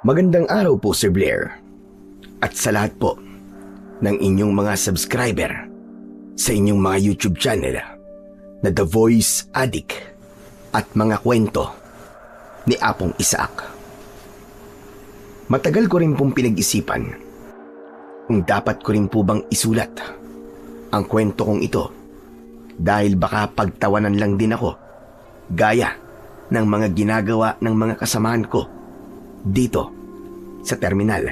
Magandang araw po, Sir Blair. At sa lahat po ng inyong mga subscriber sa inyong mga YouTube channel na The Voice Addict at mga kwento ni Apong Isaac. Matagal ko rin pong pinag-isipan kung dapat ko rin po bang isulat ang kwento kong ito dahil baka pagtawanan lang din ako gaya ng mga ginagawa ng mga kasamahan ko dito sa terminal.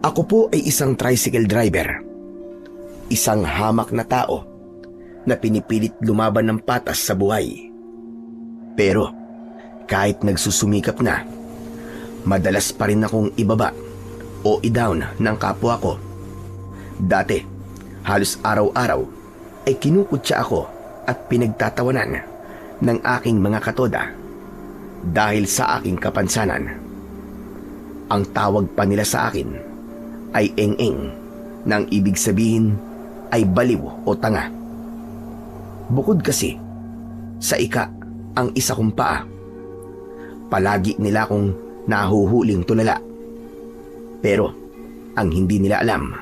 Ako po ay isang tricycle driver, isang hamak na tao na pinipilit lumaban ng patas sa buhay. Pero kahit nagsusumikap na, madalas pa rin akong ibaba o i-down ng kapwa ko. Dati, halos araw-araw ay kinukutya ako at pinagtatawanan ng aking mga katoda dahil sa aking kapansanan. Ang tawag pa nila sa akin ay eng-eng, nang ibig sabihin ay baliw o tanga. Bukod kasi sa ang isa kong paa, palagi nila akong nahuhuling tulala. Pero ang hindi nila alam,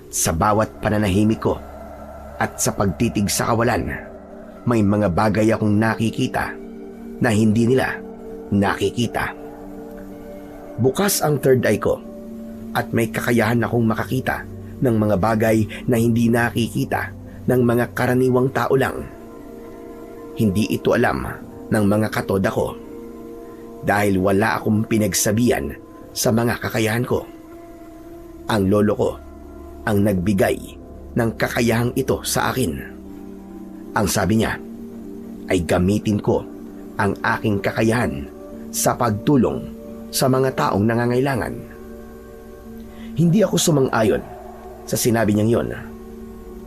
sa bawat pananahimik ko at sa pagtitig sa kawalan, may mga bagay akong nakikita na hindi nila nakikita. Bukas ang third eye ko at may kakayahan akong makakita ng mga bagay na hindi nakikita ng mga karaniwang tao lang. Hindi ito alam ng mga katoda ko dahil wala akong pinagsabihan sa mga kakayahan ko. Ang lolo ko ang nagbigay ng kakayahang ito sa akin. Ang sabi niya ay gamitin ko ang aking kakayahan sa pagtulong sa mga taong nangangailangan. Hindi ako sumang-ayon sa sinabi niyang yon.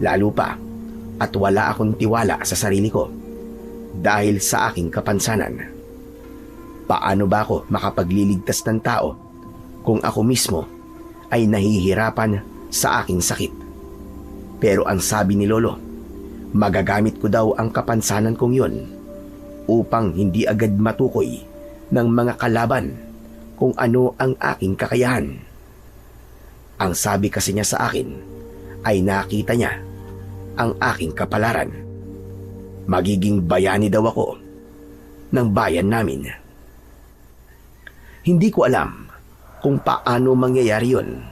Lalo pa at wala akong tiwala sa sarili ko dahil sa aking kapansanan. Paano ba ako makapagliligtas ng tao kung ako mismo ay nahihirapan sa aking sakit? Pero ang sabi ni Lolo, magagamit ko daw ang kapansanan kong yon upang hindi agad matukoy ng mga kalaban kung ano ang aking kakayahan. Ang sabi kasi niya sa akin ay nakita niya ang aking kapalaran. Magiging bayani daw ako ng bayan namin. Hindi ko alam kung paano mangyayari yun,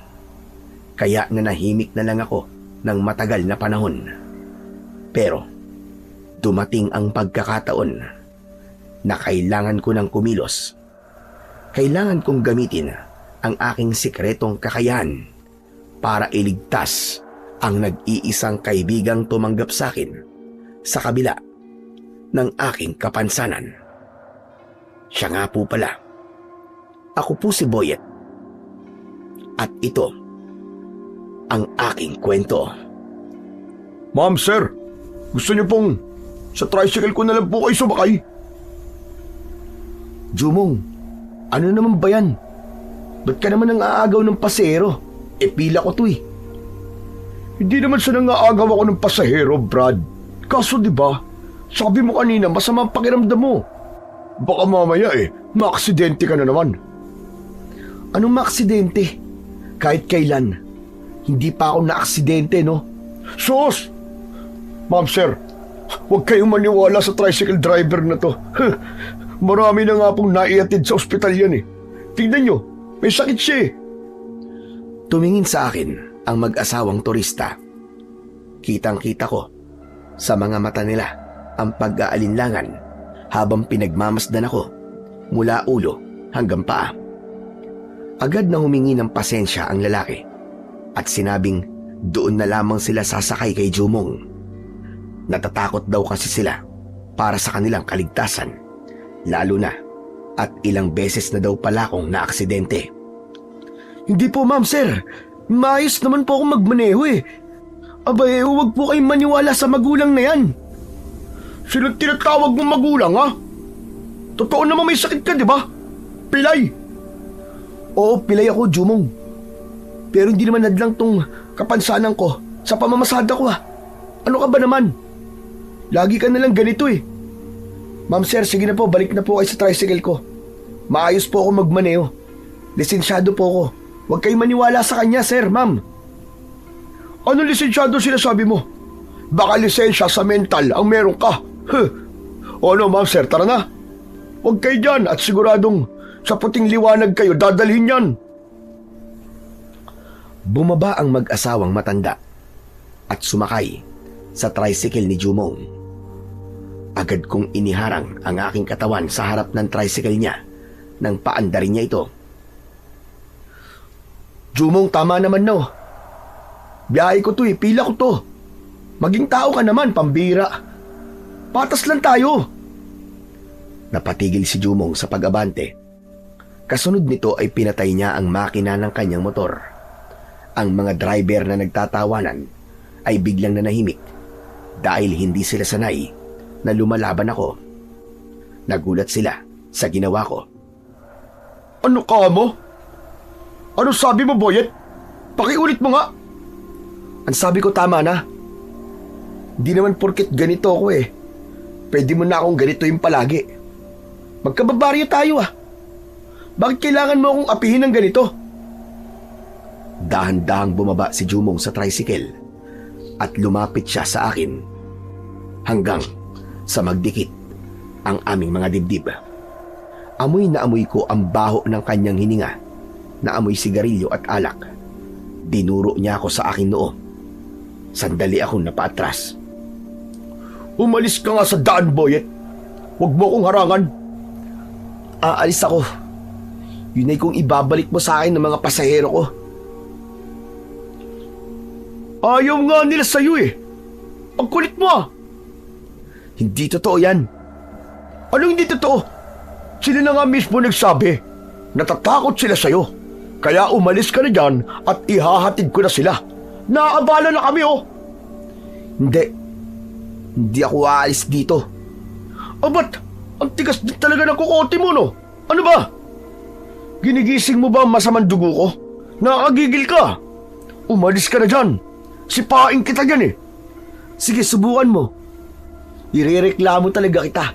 kaya nanahimik na lang ako ng matagal na panahon. Pero dumating ang pagkakataon na kailangan ko ng kumilos. Kailangan kong gamitin ang aking sikretong kakayahan para iligtas ang nag-iisang kaibigang tumanggap sa akin sa kabila ng aking kapansanan. Siya nga po pala. Ako po si Boyet. At ito ang aking kwento. Ma'am, sir, gusto niyo pong sa tricycle ko na lang po kayo sumakay? Jumong, ano naman ba yan? Ba't ka naman ang aagaw ng pasero? Pila ko to eh. Hindi naman sa nangaagaw ako ng pasahero, Brad. Kaso di ba, sabi mo kanina masama ang pakiramdam mo. Baka mamaya maaksidente ka na naman. Anong maaksidente? Kahit kailan, hindi pa ako naaksidente, no? Sus! Ma'am, sir, huwag kayong maniwala sa tricycle driver na to. Marami na nga pong naiatid sa ospital yan eh. Tingnan nyo, may sakit siya eh. Tumingin sa akin ang mag-asawang turista. Kitang-kita ko sa mga mata nila ang pag-aalinlangan habang pinagmamasdan ako mula ulo hanggang paa. Agad na humingi ng pasensya ang lalaki at sinabing doon na lamang sila sasakay kay Jumong. Natatakot daw kasi sila para sa kanilang kaligtasan. Lalo na at ilang beses na daw pala akong naaksidente. Hindi po, ma'am, sir. Maayos naman po akong magmaneho eh. Abay, huwag po kayong maniwala sa magulang na yan. Sino tinatawag mong magulang, ha? Totoo naman may sakit ka, di ba? Pilay! Oo, pilay ako, Jumong. Pero hindi naman nadlang tong kapansanan ko sa pamamasada ko, ha. Ano ka ba naman? Lagi ka nalang ganito eh. Ma'am, sir, sige na po, balik na po kayo sa tricycle ko. Maayos po ako magmaneho. Lisensyado po ako. Huwag kayong maniwala sa kanya, sir, ma'am. Anong lisensyado sinasabi mo? Baka lisensya sa mental ang meron ka. O ano, ma'am, sir, tara na. Huwag kayo dyan at siguradong sa puting liwanag kayo dadalhin yan. Bumaba ang mag-asawang matanda at sumakay sa tricycle ni Jumong. Agad kong iniharang ang aking katawan sa harap ng tricycle niya nang paandarin niya ito. Jumong, tama naman no. Biyahe ko to pila ko to. Maging tao ka naman, pambira. Patas lang tayo. Napatigil si Jumong sa pag-abante. Kasunod nito ay pinatay niya ang makina ng kanyang motor. Ang mga driver na nagtatawanan ay biglang nanahimik dahil hindi sila sanay na lumalaban ako. Nagulat sila sa ginawa ko. Ano ka mo? Ano sabi mo, Boyet? Pakiulit mo nga. Ang sabi ko tama na. Di naman porket ganito ako pwede mo na akong ganito yung palagi. Magkababaryo tayo Bakit kailangan mo akong apihin ng ganito? Dahan-dahang bumaba si Jumong sa tricycle at lumapit siya sa akin hanggang sa magdikit ang aming mga dibdib. Amoy na amoy ko ang baho ng kanyang hininga na amoy sigarilyo at alak. Dinuro niya ako sa aking noo. Sandali akong napaatras. Umalis ka nga sa daan, Boyet. Huwag mo akong harangan. Aalis ako. Yun ay kung ibabalik mo sa akin ng mga pasahero ko. Ayaw nga nila sa'yo Ang kulit mo Hindi totoo yan. Anong hindi totoo? Sila na nga mismo nagsabi. Natatakot sila sa'yo. Kaya umalis ka na dyan at ihahatid ko na sila. Naaabala na kami Hindi ako aalis dito. Ba't? Ang tigas din talaga ng kukote mo, no? Ano ba? Ginigising mo ba ang masamang dugo ko? Nakakagigil ka. Umalis ka na dyan. Sipain kita dyan Sige, subukan mo. Irereklamo talaga kita.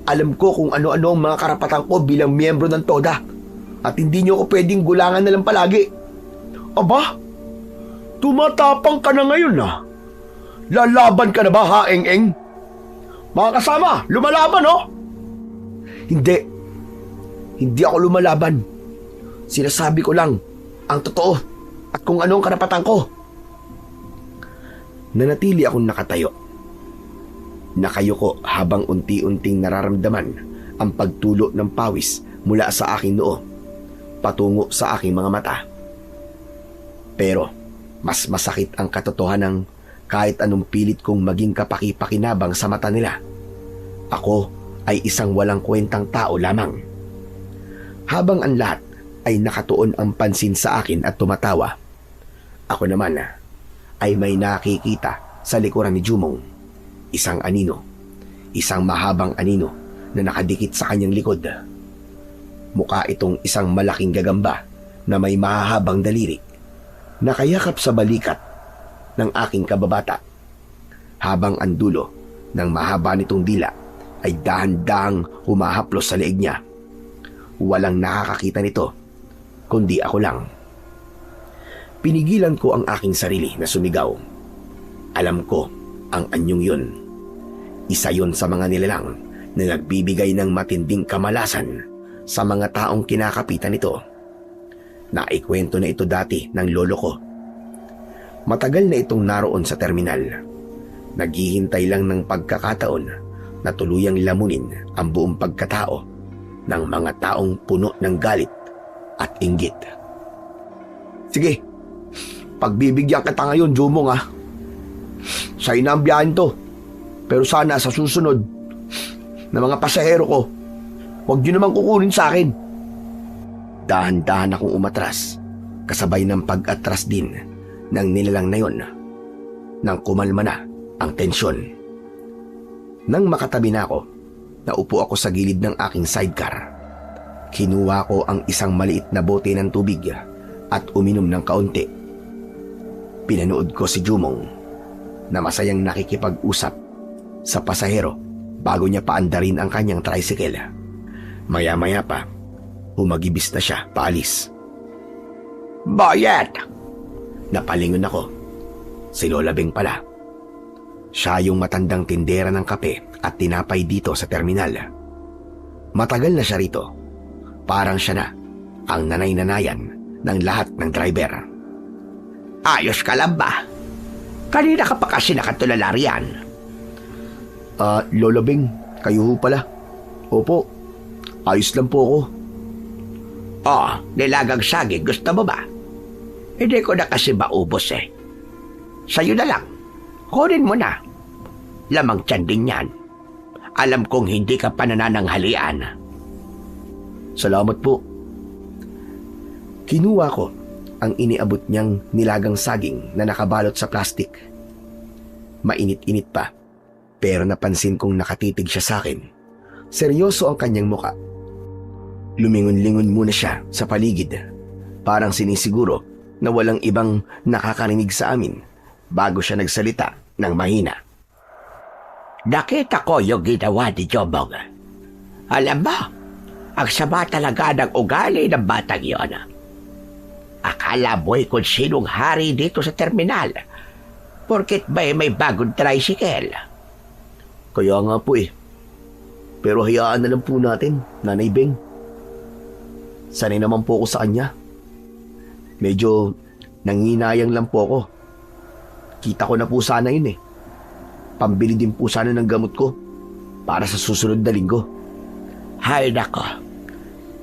Alam ko kung ano-ano ang mga karapatan ko bilang miyembro ng TODA. At hindi niyo ako pwedeng gulangan na lang palagi. Aba? Tumatapang ka na ngayon Lalaban ka na ba, Eng-eng? Mga kasama, lumalaban, Hindi ako lumalaban. Sinasabi ko lang ang totoo at kung ano ang karapatan ko. Nanatili akong nakatayo. Nakayuko habang unti-unting nararamdaman ang pagtulo ng pawis mula sa aking noo patungo sa aking mga mata. Pero mas masakit ang katotohanang kahit anong pilit kong maging kapaki-pakinabang sa mata nila, ako ay isang walang kwentang tao lamang. Habang ang lahat ay nakatuon ang pansin sa akin at tumatawa, ako naman ay may nakikita sa likuran ni Jumong. Isang anino, isang mahabang anino na nakadikit sa kanyang likod. Mukha itong isang malaking gagamba na may mahahabang daliri, nakayakap sa balikat ng aking kababata, habang ang dulo ng mahaba nitong dila ay dahan-dahang humahaplos sa leeg niya. Walang nakakakita nito, kundi ako lang. Pinigilan ko ang aking sarili na sumigaw. Alam ko ang anyong yun. Isa yun sa mga nilalang na nagbibigay ng matinding kamalasan sa mga taong kinakapitan nito. Naikwento na ito dati ng lolo ko. Matagal na itong naroon sa terminal. Naghihintay lang ng pagkakataon na tuluyang lamunin ang buong pagkatao ng mga taong puno ng galit at inggit. Sige, pagbibigyan kita ngayon, Jumong Sa'yo na ang biyahin to. Pero sana sa susunod na mga pasahero ko, huwag niyo naman kukunin sa akin. Dahan-dahan akong umatras, kasabay ng pag-atras din ng nilalang na yon, nang kumalma na ang tensyon. Nang makatabi na ako, naupo ako sa gilid ng aking sidecar. Kinuha ko ang isang maliit na bote ng tubig at uminom ng kaunti. Pinanood ko si Jumong na masayang nakikipag-usap sa pasahero bago niya paandarin ang kanyang tricycle. Maya-maya pa, humagibis na siya paalis. Boyet! Napalingon ako. Si Lola Beng pala. Siya yung matandang tindera ng kape at tinapay dito sa terminal. Matagal na siya rito. Parang siya na ang nanay-nanayan ng lahat ng driver. Ayos ka lang ba? Kanina ka pa kasi nakatulala riyan. Lola Beng, kayo ho pala. Opo, ayos lang po ako. Oh, nilagang saging, gusto mo ba? Hindi ko na kasi maubos eh. Sa'yo na lang. Kunin mo na. Lamang tiyan din yan. Alam kong hindi ka pa nanananghalian. Salamat po. Kinuha ko ang iniabot niyang nilagang saging na nakabalot sa plastik. Mainit-init pa, pero napansin kong nakatitig siya sa akin. Seryoso ang kanyang muka. Lumingon-lingon muna siya sa paligid, parang sinisiguro na walang ibang nakakarinig sa amin bago siya nagsalita ng mahina. Nakita ko yung ginawa ni Jobong. Alam mo, ang sama talaga ng ugali ng batang yon. Akala mo'y kung sinong hari dito sa terminal, porket may bagong tricycle. Kaya nga po eh. Pero hayaan na lang po natin, Nanay Beng. Sanay naman po ako sa kanya. Medyo nanginayang lang po ako. Kita ko na po sana yun eh. Pambili din po sana ng gamot ko para sa susunod na linggo. Hay nako,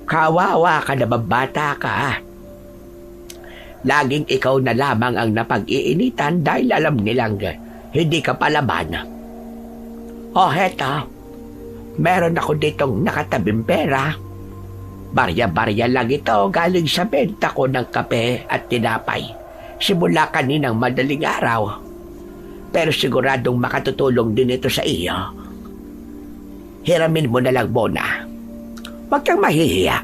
kawawa ka na bata ka. Laging ikaw na lamang ang napag-iinitan dahil alam nilang hindi ka palaban. Oh, heto. Meron ako ditong nakatabing pera. Barya-barya lang ito galing sa benta ko ng kape at tinapay. Simula kaninang madaling araw. Pero siguradong makatutulong din ito sa iyo. Hiramin mo na lang muna. Huwag kang mahihiya.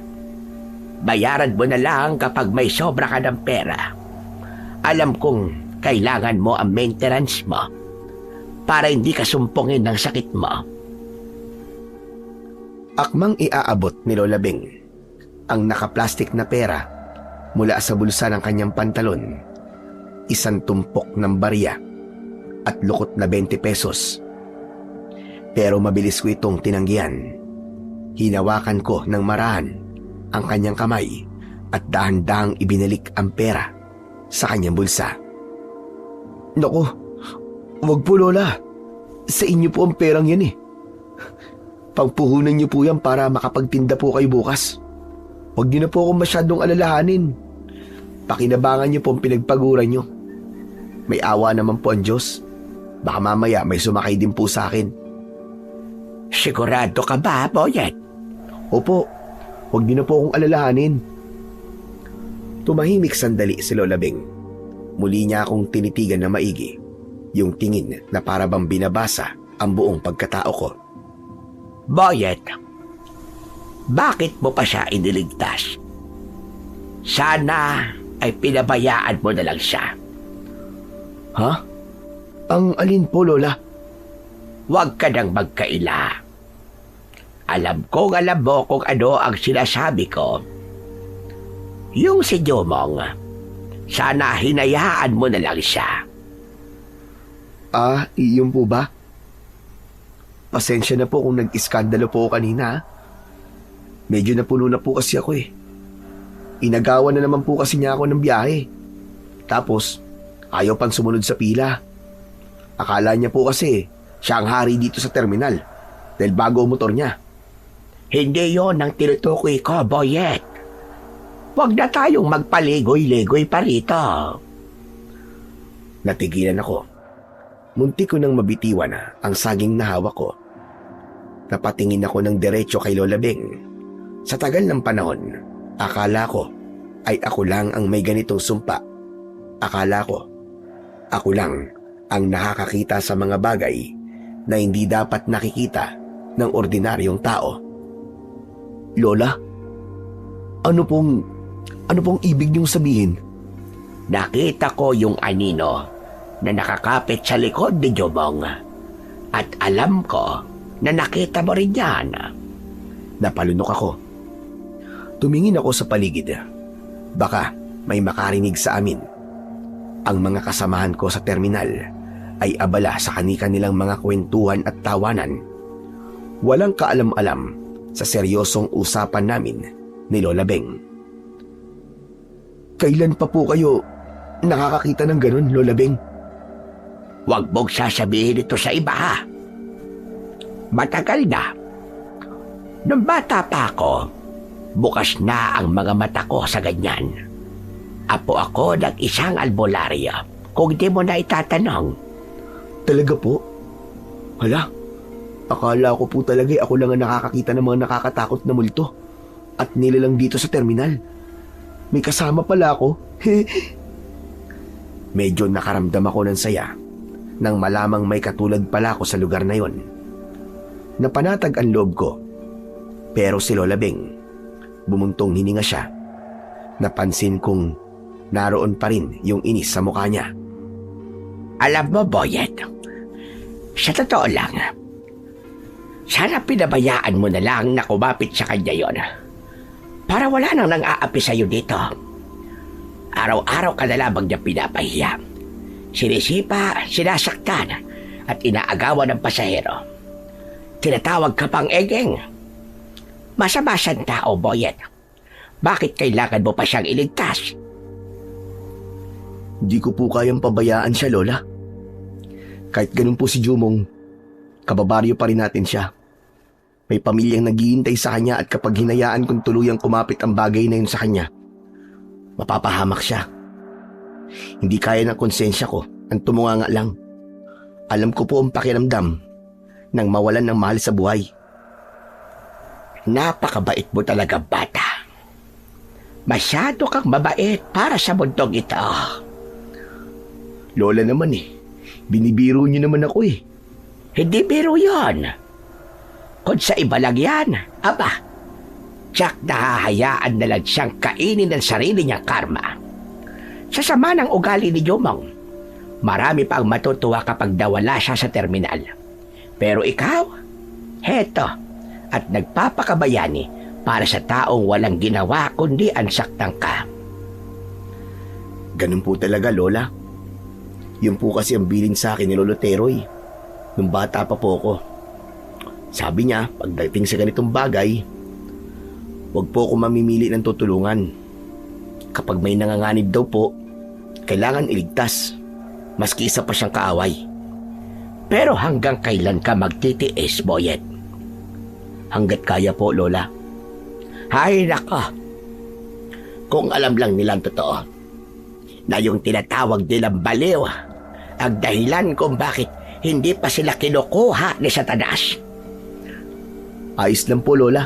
Bayaran mo na lang kapag may sobra ka ng pera. Alam kong kailangan mo ang maintenance mo para hindi ka sumpungin ng sakit mo. Akmang iaabot ni Lola Beng ang nakaplastik na pera mula sa bulsa ng kanyang pantalon, isang tumpok ng barya at lukot na 20 pesos. Pero mabilis ko itong tinanggihan. Hinawakan ko ng marahan ang kanyang kamay at dahan-dahang ibinalik ang pera sa kanyang bulsa. Naku, wag po Lola. Sa inyo po ang perang yan eh. Pangpuhunan niyo po yan para makapagtinda po kayo bukas. Huwag niyo na po akong masyadong alalahanin. Pakinabangan niyo po ang pinagpaguran niyo. May awa naman po ang Diyos. Baka mamaya may sumakay din po sa akin. Sigurado ka ba, Boyet? Opo, huwag niyo na po akong alalahanin. Tumahimik sandali si Lola Beng. Muli niya akong tinitigan na maigi. Yung tingin na para bang binabasa ang buong pagkatao ko. Boyet, bakit mo pa siya iniligtas? Sana ay pinabayaan mo na lang siya. Ha? Ang alin po, Lola? Huwag ka nang magkaila. Alam mo kung ano ang sinasabi ko. Yung si Jomong, sana hinayaan mo na lang siya. Iyon po ba? Pasensya na po kung nag-iskandalo po ako kanina. Medyo napuno na po kasi ako eh. Inagawan na naman po kasi niya ako ng biyahe. Tapos, ayaw pang sumunod sa pila. Akala niya po kasi siya ang hari dito sa terminal dahil bago ang motor niya. Hindi yon ang tinutukoy ko, Boyet. Huwag na tayong magpaligoy-ligoy pa rito. Natigilan ako. Muntik ko nang mabitiwan ang saging na hawak ko. Napatingin ako ng diretso kay Lola Beng. Sa tagal ng panahon, akala ko ay ako lang ang may ganitong sumpa. Akala ko, ako lang ang nakakakita sa mga bagay na hindi dapat nakikita ng ordinaryong tao. Lola, ano pong ibig niyong sabihin? Nakita ko yung anino na nakakapit sa likod ni Jomong. At alam ko na nakita mo rin yan. Napalunok ako. Tumingin ako sa paligid. Baka may makarinig sa amin. Ang mga kasamahan ko sa terminal ay abala sa kani-kanilang mga kwentuhan at tawanan. Walang kaalam-alam sa seryosong usapan namin ni Lola Beng. Kailan pa po kayo nakakakita ng ganun, Lola Beng? Huwag mong sasabihin ito sa iba, ha? Matagal na. Nung bata pa ako, bukas na ang mga mata ko sa ganyan. Apo ako ng isang albularyo, kung di mo na itatanong. Talaga po? Hala, akala ko po talaga ako lang ang nakakakita ng mga nakakatakot na multo at nilalang dito sa terminal. May kasama pala ako. Medyo nakaramdam ako ng saya nang malamang may katulad pala ako sa lugar na yon. Napanatag ang loob ko. Pero si Lola Beng, bumuntong hininga siya. Napansin kong naroon pa rin yung inis sa mukha niya. Alam mo, Boyet, sa totoo lang, sana pinabayaan mo na lang na kumapit sa kanya yon. Para wala nang nang-aapi sa'yo dito. Araw-araw ka na lamang niya pinapahiya. Sinisipa, sinasaktan, at inaagawan ng pasahero. Tinatawag ka pang egeng. Masama siyang tao, Boyet. Bakit kailangan mo pa siyang iligtas? Hindi ko po kayang pabayaan siya, Lola. Kahit ganun po si Jumong, kababaryo pa rin natin siya. May pamilyang naghihintay sa kanya at kapag hinayaan kong tuluyang kumapit ang bagay na yun sa kanya, mapapahamak siya. Hindi kaya ng konsensya ko ang tumunganga lang. Alam ko po ang pakiramdam nang mawalan ng mahal sa buhay. Napakabait mo talaga, bata. Masyado kang mabait para sa mundong ito. Lola naman binibiro niyo naman ako Hindi biro yon. Kung sa iba lang yan, aba, tsak nahahayaan na lang siyang kainin ng sarili niyang karma. Sa sama ng ugali ni Jomong, marami pa ang matutuwa kapag nawala siya sa terminal. Pero ikaw, heto, at nagpapakabayani para sa taong walang ginawa kundi ansaktan ka. Ganun po talaga, Lola. Yun po kasi ang bilin sa akin ni Lolo Teroy nung bata pa po ako. Sabi niya, pagdating sa ganitong bagay, huwag po ako mamimili ng tutulungan. Kapag may nanganganib daw po, kailangan iligtas, maski isa pa siyang kaaway. Pero hanggang kailan ka magtitiis, Boyet? Hanggat kaya po, Lola. Hay nako, kung alam lang nilang totoo, na yung tinatawag nilang baliw, ang dahilan kung bakit hindi pa sila kinukuha ni Satanas. Ayos lang po, Lola.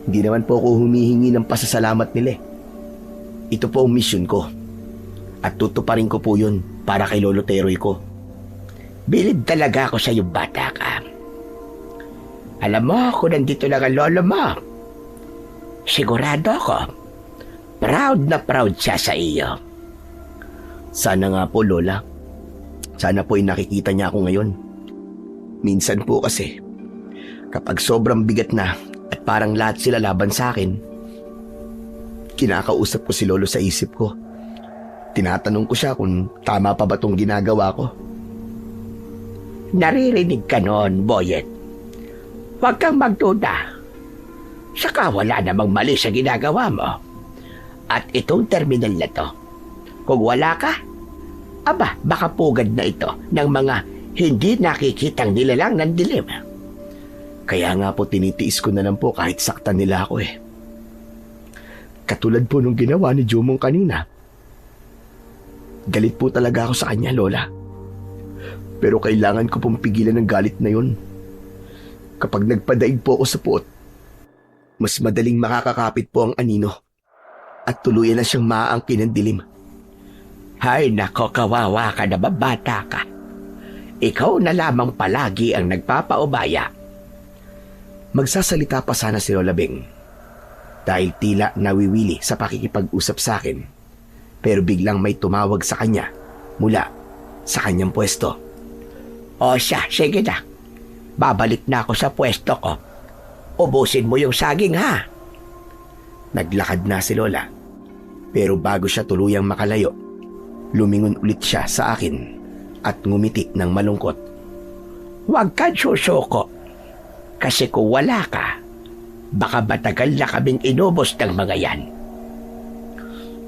Hindi naman po ako humihingi ng pasasalamat nila. Ito po ang mission ko. At tutuparin ko po yun para kay Lolo Teroy ko. Bilib talaga ako sa iyong bata ka. Alam mo, kung nandito lang ang lolo mo, sigurado ako, proud na proud siya sa iyo. Sana nga po, Lola. Sana po ay nakikita niya ako ngayon. Minsan po kasi, kapag sobrang bigat na at parang lahat sila laban sa akin, kinakausap ko si Lolo sa isip ko. Tinatanong ko siya kung tama pa ba itong ginagawa ko. Naririnig ka noon, Boyet. Huwag kang magduda. Saka wala namang mali sa ginagawa mo. At itong terminal na to, kung wala ka, aba, baka pugad na ito ng mga hindi nakikitang nilalang ng dilim. Kaya nga po tinitiis ko na lang po kahit saktan nila ako Katulad po nung ginawa ni Jumong kanina. Galit po talaga ako sa kanya, Lola. Pero kailangan ko pong pigilan ng galit na yun. Kapag nagpadaig po ako sa puot, mas madaling makakakapit po ang anino at tuluyan na siyang maaangkin ng dilim. Hay nako, kawawa ka na, bata ka. Ikaw na lamang palagi ang nagpapaubaya. Magsasalita pa sana si Lola Beng dahil tila nawiwili sa pakikipag-usap sa akin, pero biglang may tumawag sa kanya mula sa kanyang pwesto. O siya, sige na. Babalik na ako sa pwesto ko. Ubusin mo yung saging ha. Naglakad na si Lola. Pero bago siya tuluyang makalayo, lumingon ulit siya sa akin at ngumiti ng malungkot. Huwag kang susuko. Kasi kung wala ka, baka matagal na kaming inubos ng mga yan.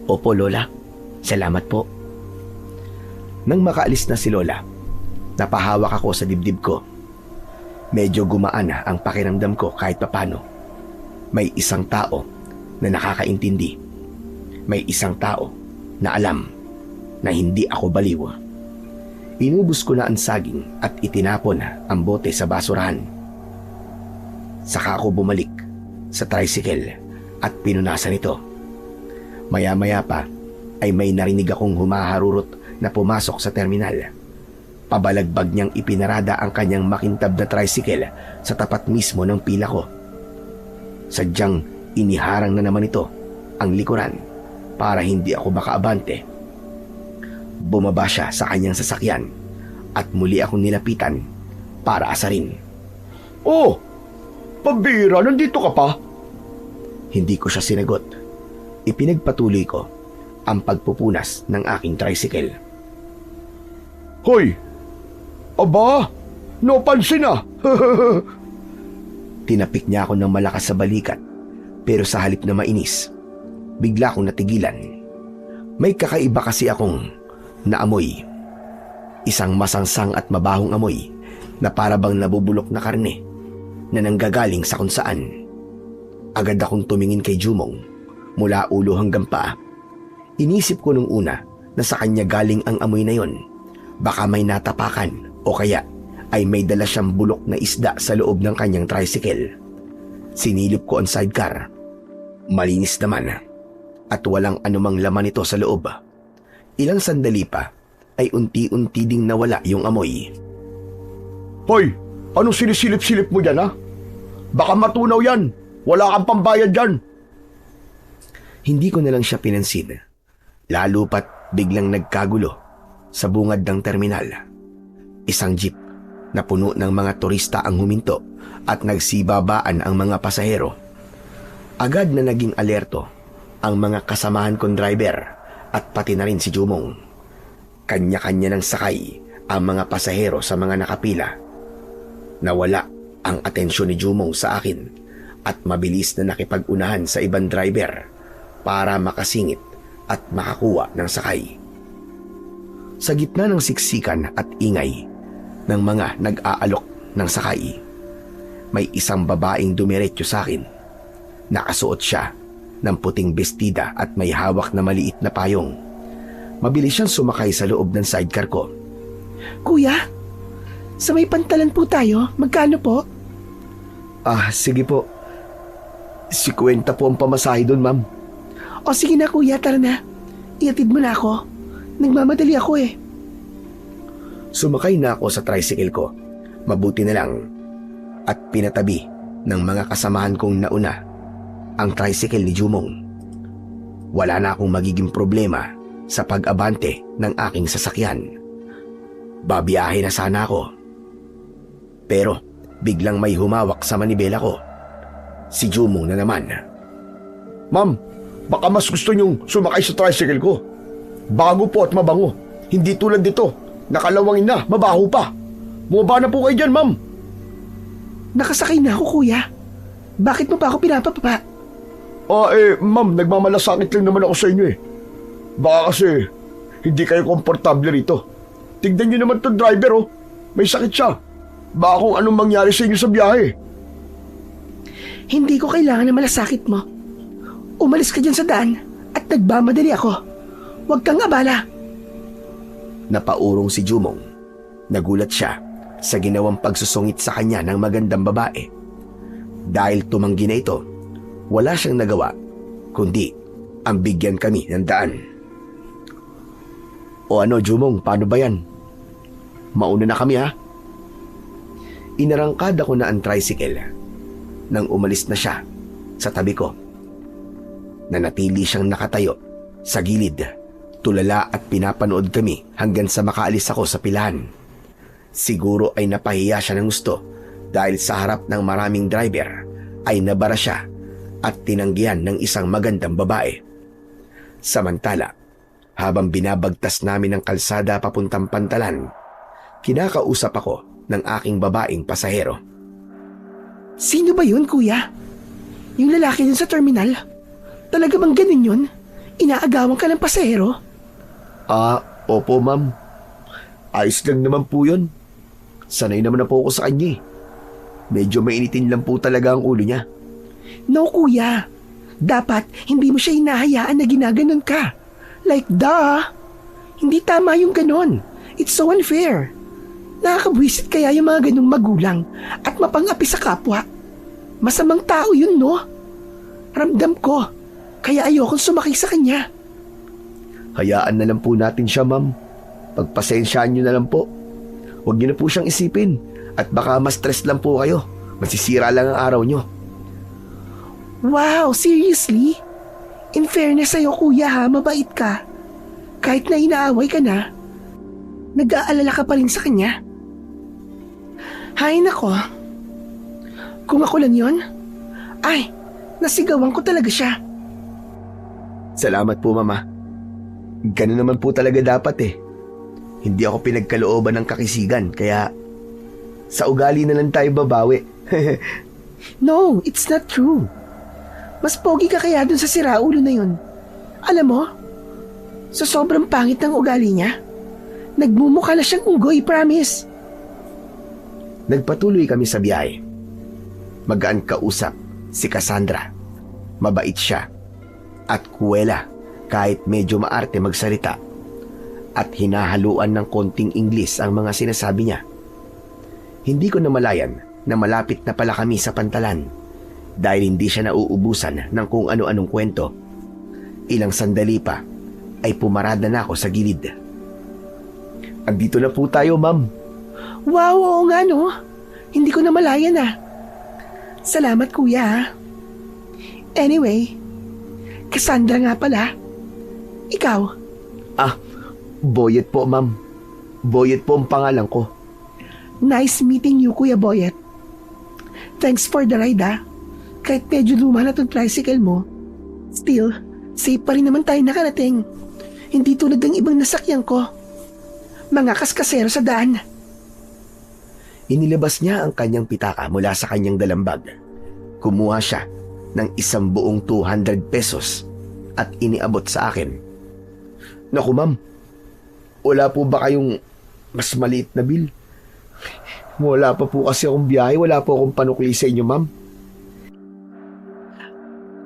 Opo, Lola. Salamat po. Nang makaalis na si Lola, napahawak ako sa dibdib ko. Medyo gumaan na ang pakiramdam ko kahit papano. May isang tao na nakakaintindi. May isang tao na alam na hindi ako baliw. Inubos ko na ang saging at itinapon ang bote sa basurahan. Saka ako bumalik sa tricycle at pinunasan ito. Maya-maya pa ay may narinig akong humaharurot na pumasok sa terminal. Pabalagbag niyang ipinarada ang kanyang makintab na tricycle sa tapat mismo ng pila ko. Sadyang iniharang na naman ito ang likuran para hindi ako makaabante. Bumaba siya sa kanyang sasakyan at muli akong nilapitan para asarin. Oh, pambira, nandito ka pa? Hindi ko siya sinagot. Ipinagpatuloy ko ang pagpupunas ng aking tricycle. Hoy! Aba, napansin na! Tinapik niya ako ng malakas sa balikat, pero sa halip na mainis, bigla akong natigilan. May kakaiba kasi akong naamoy. Isang masangsang at mabahong amoy na para bang nabubulok na karne na nanggagaling sa kung saan. Agad akong tumingin kay Jumong mula ulo hanggang paa. Inisip ko nung una na sa kanya galing ang amoy na yon. Baka may natapakan o kaya ay may dala siyang bulok na isda sa loob ng kanyang tricycle. Sinilip ko ang sidecar. Malinis naman at walang anumang laman ito sa loob. Ilang sandali pa ay unti-unti ding nawala yung amoy. Hoy, anong sinisilip-silip mo dyan, ha? Baka matunaw yan. Wala kang pambayad dyan. Hindi ko na lang siya pinansin. Lalo pat biglang nagkagulo sa bungad ng terminal. Isang jeep na puno ng mga turista ang huminto at nagsibabaan ang mga pasahero. Agad na naging alerto ang mga kasamahan kong driver at pati na rin si Jumong. Kanya-kanya ng sakay ang mga pasahero sa mga nakapila. Nawala ang atensyon ni Jumong sa akin at mabilis na nakipag-unahan sa ibang driver para makasingit at makakuha ng sakay. Sa gitna ng siksikan at ingay ng mga nag-aalok ng sakay, may isang babaeng dumiretso sa akin. Nakasuot siya ng puting bestida at may hawak na maliit na payong. Mabilis siyang sumakay sa loob ng sidecar ko. Kuya, sa may pantalan po tayo. Magkano po? Sige po. 50 po ang pamasahe doon, ma'am. O sige na kuya, tara na. Iatid mo na ako. Nagmamadali ako eh. Sumakay na ako sa tricycle ko. Mabuti na lang. At pinatabi ng mga kasamahan kong nauna ang tricycle ni Jumong. Wala na akong magiging problema sa pag-abante ng aking sasakyan. Babiyahe na sana ako. Pero biglang may humawak sa manibela ko. Si Jumong na naman. Ma'am, baka mas gusto niyong sumakay sa tricycle ko. Bago po at mabango. Hindi tulad dito. Nakalawangin na, mabaho pa. Bumaba na po kayo dyan, ma'am. Nakasakay na ako kuya. Bakit mo pa ako pinapababa? Ma'am, nagmamalasakit lang naman ako sa inyo eh. Baka kasi hindi kayo komportable rito. Tignan niyo naman itong driver oh. May sakit siya. Baka kung anong mangyari sa inyo sa biyahe. Hindi ko kailangan na malasakit mo. Umalis ka dyan sa daan at nagmamadali ako. Huwag kang abala. Napaurong si Jumong. Nagulat siya sa ginawang pagsusungit sa kanya ng magandang babae. Dahil tumanggi na ito, wala siyang nagawa kundi ang bigyan kami ng daan. O ano, Jumong, paano ba yan? Mauna na kami ha? Inarangkad ako na ang tricycle nang umalis na siya sa tabi ko. Nanatili siyang nakatayo sa gilid, tulala at pinapanood kami hanggang sa makaalis ako sa pilahan. Siguro ay napahiya siya ng gusto dahil sa harap ng maraming driver ay nabara siya at tinanggihan ng isang magandang babae. Samantala, habang binabagtas namin ang kalsada papuntang Pantalan, kinakausap ako ng aking babaeng pasahero. Sino ba yun, kuya? Yung lalaki dun sa terminal? Talaga bang ganun yun? Inaagawan ka ng pasahero? Opo ma'am. Ayos lang naman po yun. Sanay naman na po ako sa kanya eh. Medyo mainitin lang po talaga ang ulo niya. No, kuya. Dapat hindi mo siya hinahayaan na ginaganon ka. Like, hindi tama yung ganon. It's so unfair. Nakakabwisit kaya yung mga ganong magulang at mapangapi sa kapwa. Masamang tao yun, no? Ramdam ko, kaya ayokong sumakay sa kanya. Hayaan na lang po natin siya ma'am. Pagpasensyaan niyo na lang po. Huwag niyo na po siyang isipin at baka ma-stress lang po kayo. Masisira lang ang araw niyo. Wow, seriously? In fairness sa'yo, kuya ha, mabait ka. Kahit na inaaway ka na, nag-aalala ka pa rin sa kanya. Hay nako. Kung ako lang yon, ay, nasigawan ko talaga siya. Salamat po mama. Ganun naman po talaga dapat eh. Hindi ako pinagkalooban ng kakisigan kaya sa ugali na lang tayo babawi. No, it's not true. Mas pogi ka kaya dun sa siraulo na yun. Alam mo, sa sobrang pangit ng ugali niya, nagmumukha na siyang unggoy, promise. Nagpatuloy kami sa biyahe. Magaan kausap si Cassandra. Mabait siya at kuwela kahit medyo maarte magsalita at hinahaluan ng konting Ingles ang mga sinasabi niya. Hindi ko namalayan na malapit na pala kami sa Pantalan dahil hindi siya nauubusan ng kung ano-anong kwento. Ilang sandali pa ay pumarada na ako sa gilid. Andito na po tayo ma'am. Wow, oo nga no. Hindi ko namalayan ah. Salamat kuya ha. Anyway, Cassandra nga pala. Ikaw? Boyet po ma'am. Boyet po ang pangalan ko. Nice meeting you, Kuya Boyet. Thanks for the ride ah. Kahit medyo luma na tong tricycle mo, still, safe pa rin naman tayo nakarating. Hindi tulad ng ibang nasakyan ko. Mga kaskasero sa daan. Inilabas niya ang kanyang pitaka mula sa kanyang dalambag. Kumuha siya ng isang buong 200 pesos at iniabot sa akin. Naku ma'am, wala po ba kayong mas maliit na bill? Wala pa po kasi akong biyahe, wala po akong panukli sa inyo ma'am.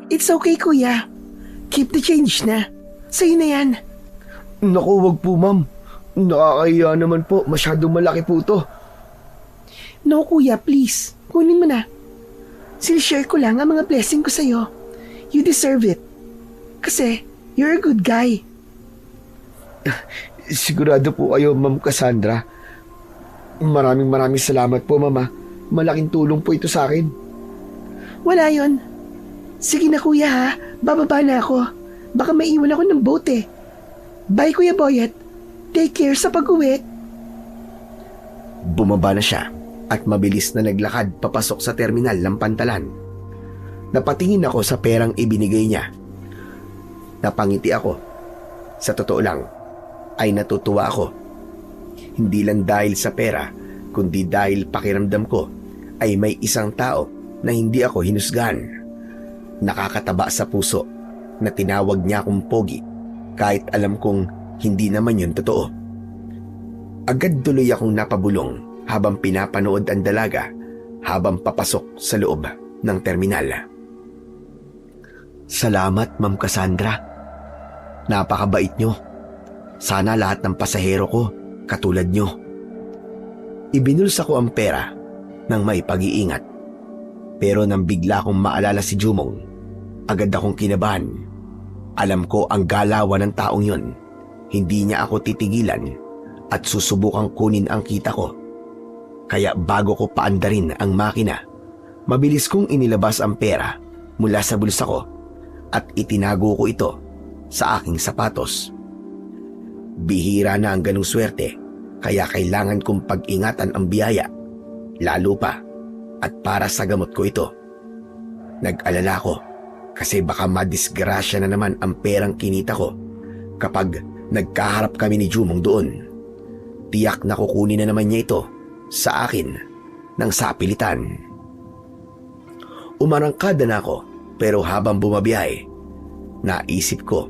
It's okay, kuya. Keep the change na. Sa'yo na yan. Naku, wag po ma'am. Nakakahiya naman po, masyadong malaki po to. No, kuya, please. Kunin mo na. Sinishare ko lang ang mga blessing ko sa'yo. You deserve it. Kasi, you're a good guy. Sigurado po kayo, Ma'am Cassandra. Maraming salamat po, Mama. Malaking tulong po ito sa akin. Wala yon. Sige na kuya ha, bababa na ako. Baka maiwan ako ng boat eh. Bye Kuya Boyet. Take care sa pag-uwi. Bumaba na siya at mabilis na naglakad papasok sa terminal ng Pantalan. Napatingin ako sa perang ibinigay niya. Napangiti ako. Sa totoo lang, ay natutuwa ako. Hindi lang dahil sa pera, kundi dahil pakiramdam ko ay may isang tao na hindi ako hinusgahan. Nakakataba sa puso na tinawag niya akong pogi kahit alam kong hindi naman yun totoo. Agad tuloy akong napabulong habang pinapanood ang dalaga habang papasok sa loob ng terminal. Salamat, Ma'am Cassandra. Napakabait nyo. Sana lahat ng pasahero ko katulad nyo. Ibinulsa ko ang pera ng may pag-iingat. Pero nang bigla kong maalala si Jumong, agad akong kinabahan. Alam ko ang galawan ng taong yun. Hindi niya ako titigilan at susubukang kunin ang kita ko. Kaya bago ko paandarin ang makina, mabilis kong inilabas ang pera mula sa bulsa ko at itinago ko ito sa aking sapatos. Bihira na ang ganung swerte, kaya kailangan kong pag-ingatan ang biyaya, lalo pa at para sa gamot ko ito. Nag-alala ko kasi baka madisgrasya na naman ang perang kinita ko kapag nagkaharap kami ni Jumong doon. Tiyak na kukunin na naman niya ito sa akin ng sapilitan. Umarangkada na ako pero habang bumabiyahe, naisip ko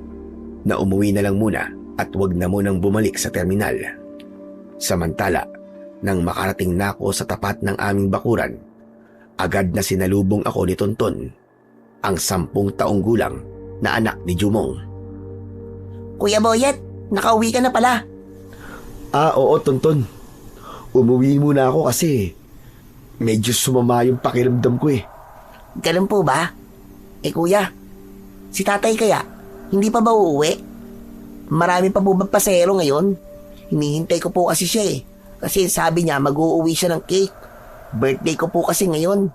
na umuwi na lang muna at wag na munang bumalik sa terminal. Samantala, nang makarating na ako sa tapat ng aming bakuran, agad na sinalubong ako ni Tonton, ang 10 taong gulang na anak ni Jumong. Kuya Boyet, nakauwi ka na pala. Oo, Tonton. Umuwi muna ako kasi medyo sumama yung pakiramdam ko eh. Ganun po ba? Kuya, si tatay kaya, hindi pa ba uuwi? Marami pa po ba pasero ngayon? Hinihintay ko po kasi siya eh. Kasi sabi niya mag-uuwi siya ng cake. Birthday ko po kasi ngayon.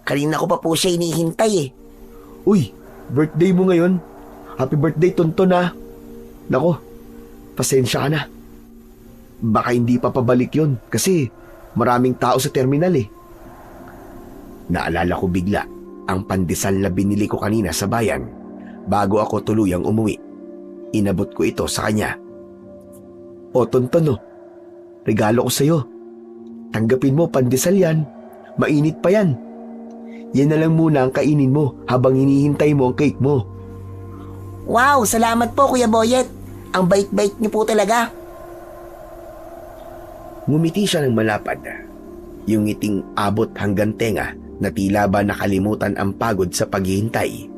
Kanina ko pa po siya hinihintay eh. Uy, birthday mo ngayon. Happy birthday, Tonton ha. Nako, pasensya ka na. Baka hindi pa pabalik yun kasi maraming tao sa terminal eh. Naalala ko bigla ang pandesal na binili ko kanina sa bayan bago ako tuluyang umuwi. Inabot ko ito sa kanya. O Tonton oh, regalo ko sa'yo. Tanggapin mo, pandesal yan. Mainit pa yan. Yan na lang muna ang kainin mo habang hinihintay mo ang cake mo. Wow, salamat po Kuya Boyet. Ang bait-bait niyo po talaga. Ngumiti siya ng malapad. Yung ngiting abot hanggang tenga na tila ba nakalimutan ang pagod sa paghihintay.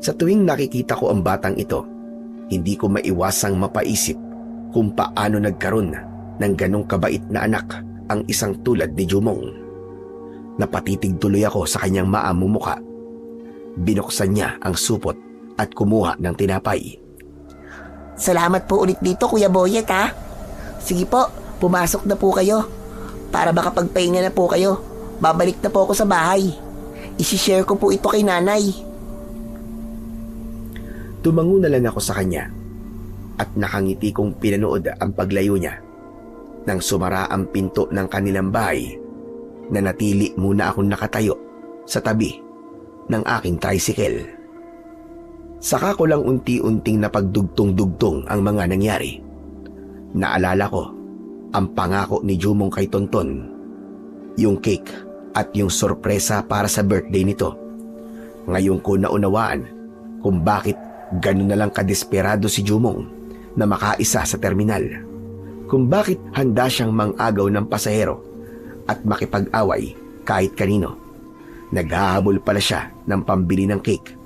Sa tuwing nakikita ko ang batang ito, hindi ko maiwasang mapaisip kung paano nagkaroon ng ganong kabait na anak ang isang tulad ni Jumong. Napatitig tuloy ako sa kanyang maamong muka. Binuksan niya ang supot at kumuha ng tinapay. Salamat po ulit dito Kuya Boyet ha. Sige po, pumasok na po kayo. Para makapagpahinga na po kayo. Babalik na po ako sa bahay. Isishare ko po ito kay nanay. Tumango na lang ako sa kanya at nakangiti kong pinanood ang paglayo niya. Nang sumara ang pinto ng kanilang bahay, nanatili muna akong nakatayo sa tabi ng aking tricycle. Saka ko lang unti-unting napagdugtong-dugtong ang mga nangyari. Naalala ko ang pangako ni Jumong kay Tonton, yung cake at yung sorpresa para sa birthday nito. Ngayon ko naunawaan kung bakit ganun na lang kadesperado si Jumong na makaisa sa terminal. Kung bakit handa siyang mang-agaw ng pasahero at makipag-away kahit kanino. Naghahabol pala siya ng pambili ng cake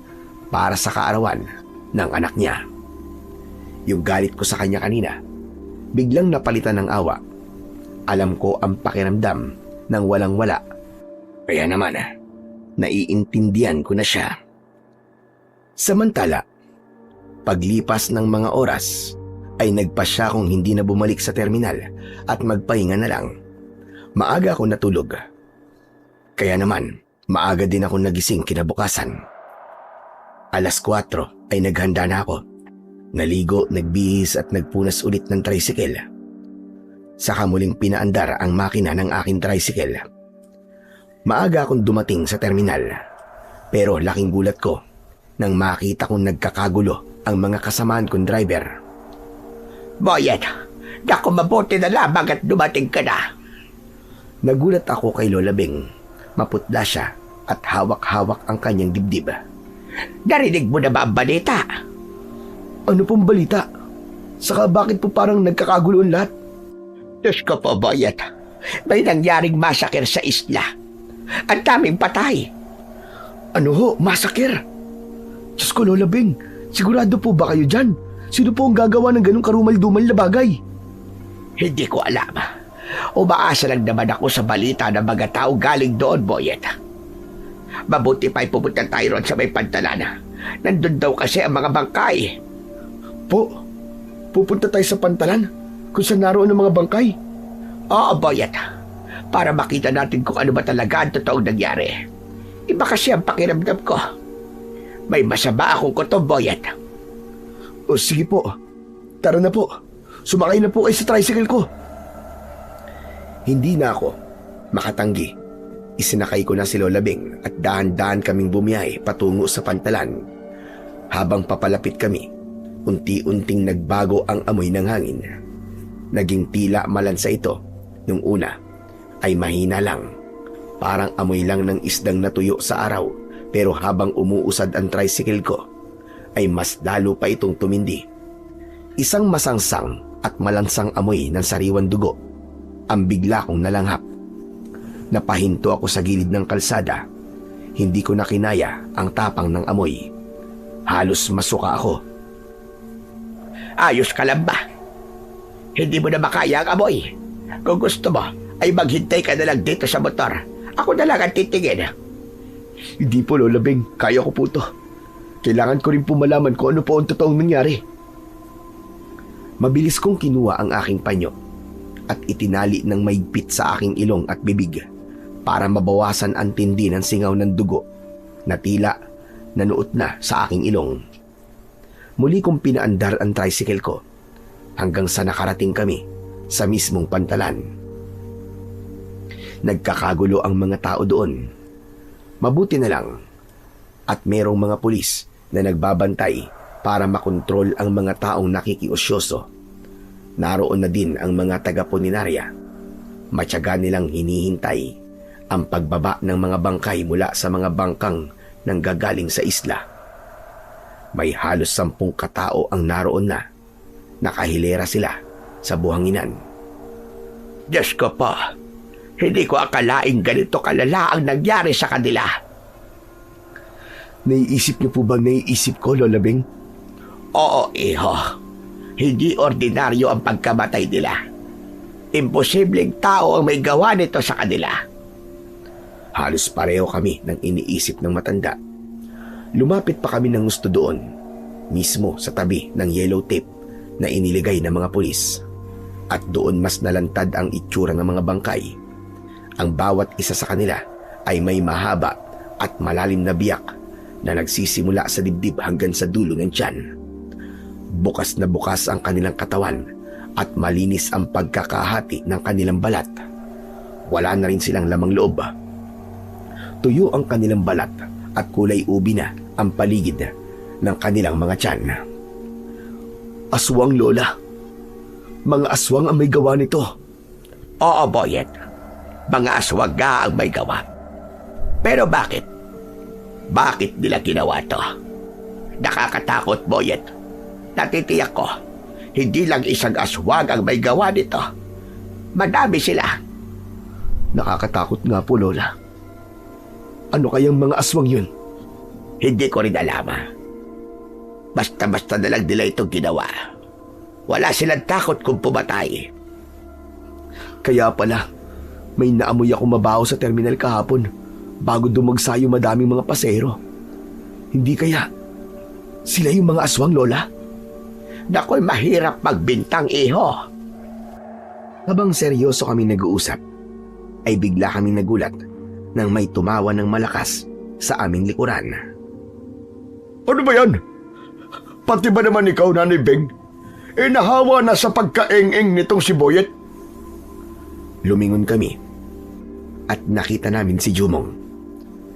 para sa kaarawan ng anak niya. Yung galit ko sa kanya kanina, biglang napalitan ng awa. Alam ko ang pakiramdam ng walang-wala. Kaya naman, naiintindihan ko na siya. Samantala, paglipas ng mga oras, ay nagpasya kong hindi na bumalik sa terminal at magpahinga na lang. Maaga ako natulog. Kaya naman, maaga din ako nagising kinabukasan. 4:00 ay naghanda na ako. Naligo, nagbihis at nagpunas ulit ng tricycle. Saka muling pinaandar ang makina ng aking tricycle. Maaga akong dumating sa terminal. Pero laking gulat ko nang makita kong nagkakagulo ang mga kasamaan kong driver. Boyet, naku mabuti na lamang at dumating ka na. Nagulat ako kay Lola Beng. Maputla siya at hawak-hawak ang kanyang dibdib. Narinig mo na ba ang balita? Ano pong balita? Saka bakit po parang nagkakagulo ang lahat? Diyos ko po, Boyet. May nangyaring masakir sa isla. Ang daming patay. Ano ho? Masakir? Diyos ko, Lola Beng. Sigurado po ba kayo dyan? Sino po ang gagawa ng ganong karumal-dumal na bagay? Hindi ko alam. Umaasa lang naman ako sa balita ng mga tao galing doon, Boyet. Mabuti pa'y pupunta tayo ron sa may pantalan. Nandun daw kasi ang mga bangkay. Pupunta tayo sa pantalan kung saan naroon ang mga bangkay? Oo, Boyet. Para makita natin kung ano ba talaga ang totoong nangyari. Iba kasi ang pakiramdam ko. May masama akong kutob, Boyet. O sige po, tara na po. Sumakay na po kayo sa tricycle ko. Hindi na ako makatanggi Isinakay ko na si Lola Bing at dahan-dahan kaming bumiyahe patungo sa pantalan. Habang papalapit kami, unti-unting nagbago ang amoy ng hangin. Naging tila malansa ito. Nung una ay mahina lang. Parang amoy lang ng isdang natuyo sa araw. Pero habang umuusad ang tricycle ko, ay mas lalo pa itong tumindi. Isang masangsang at malansang amoy ng sariwang dugo ang bigla kong nalanghap. Napahinto ako sa gilid ng kalsada. Hindi ko na kinaya ang tapang ng amoy. Halos masuka ako. Ayos ka lang ba? Hindi mo na makaya ang amoy. Kung gusto mo, ay maghintay ka na lang dito sa motor. Ako na lang ang titingin. Hindi po, Lola Bing. Kaya ko po to. Kailangan ko rin po malaman kung ano po ang totoong nangyari. Mabilis kong kinuha ang aking panyo at itinali ng maigpit sa aking ilong at bibig para mabawasan ang tindi ng singaw ng dugo na tila nanuot na sa aking ilong. Muli kong pinaandar ang tricycle ko hanggang sa nakarating kami sa mismong pantalan. Nagkakagulo ang mga tao doon. Mabuti na lang at merong mga pulis na nagbabantay para makontrol ang mga taong nakikiusyoso. Naroon na din ang mga taga-punerarya. Matyaga nilang hinihintay ang pagbaba ng mga bangkay mula sa mga bangkang nanggagaling sa isla. May halos 10 katao ang naroon na. Nakahilera sila sa buhanginan. Diyos ko po, hindi ko akalaing ganito kalala ang nangyari sa kanila. Naiisip niyo po ba naiisip ko, Lola Bing? Oo, iho. Hindi ordinaryo ang pagkamatay nila. Imposibleng tao ang may gawa nito sa kanila. Halos pareho kami ng iniisip ng matanda. Lumapit pa kami ng gusto doon, mismo sa tabi ng yellow tape na iniligay ng mga pulis. At doon mas nalantad ang itsura ng mga bangkay. Ang bawat isa sa kanila ay may mahaba at malalim na biyak na nagsisimula sa dibdib hanggang sa dulo ng tiyan. Bukas na bukas ang kanilang katawan at malinis ang pagkakahati ng kanilang balat. Wala na rin silang lamang loob. Tuyo ang kanilang balat at kulay ubi na ang paligid ng kanilang mga tiyan. Aswang, Lola. Mga aswang ang may gawa nito. Oo, Boyet. Mga aswang nga ang may gawa. Pero bakit? Bakit nila ginawa to? Nakakatakot, Boyet. Natitiyak ko, hindi lang isang aswang ang may gawa nito. Madami sila. Nakakatakot nga po, Lola. Ano kayang mga aswang yun? Hindi ko rin alam. Basta-basta na lang nila itong ginawa. Wala silang takot kung pumatay. Kaya pala, may naamoy ako mabaho sa terminal kahapon bago dumagsa yung madaming mga pasero. Hindi kaya sila yung mga aswang, Lola? Nako'y mahirap magbintang, iho. Habang seryoso kami nag-uusap, ay bigla kaming nagulat nang may tumawa ng malakas sa aming likuran. Ano ba yan? Pati ba naman ikaw, Nanay Beng? Nahawa na sa pagkaeng-eng nitong si Boyet? Lumingon kami at nakita namin si Jumong.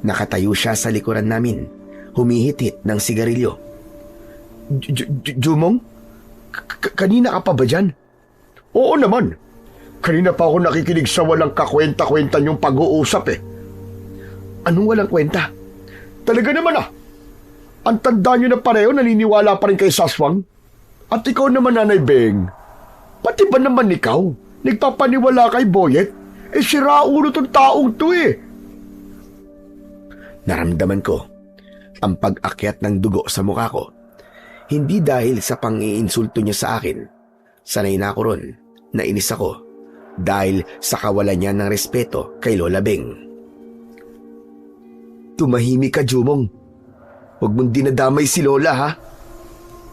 Nakatayo siya sa likuran namin, humihit-hit ng sigarilyo. Jumong? Kanina ka pa ba dyan? Oo naman. Kanina pa ako nakikinig sa walang kakwenta-kwenta niyong pag-uusap eh. Anong walang kwenta? Talaga naman ah. Ang tanda niyo na pareho naniniwala pa rin kay Saswang. At ikaw naman, Nanay Beng. Pati ba naman ikaw? Nagpapaniwala kay Boyet? Sira ulo tong taong to eh. Naramdaman ko ang pag-akyat ng dugo sa mukha ko. Hindi dahil sa pang-iinsulto niya sa akin. Sanay na ako ron. Nainis ako dahil sa kawalan niya ng respeto kay Lola Beng. Tumahimik ka, Jumong. Huwag mong dinadamay si Lola, ha?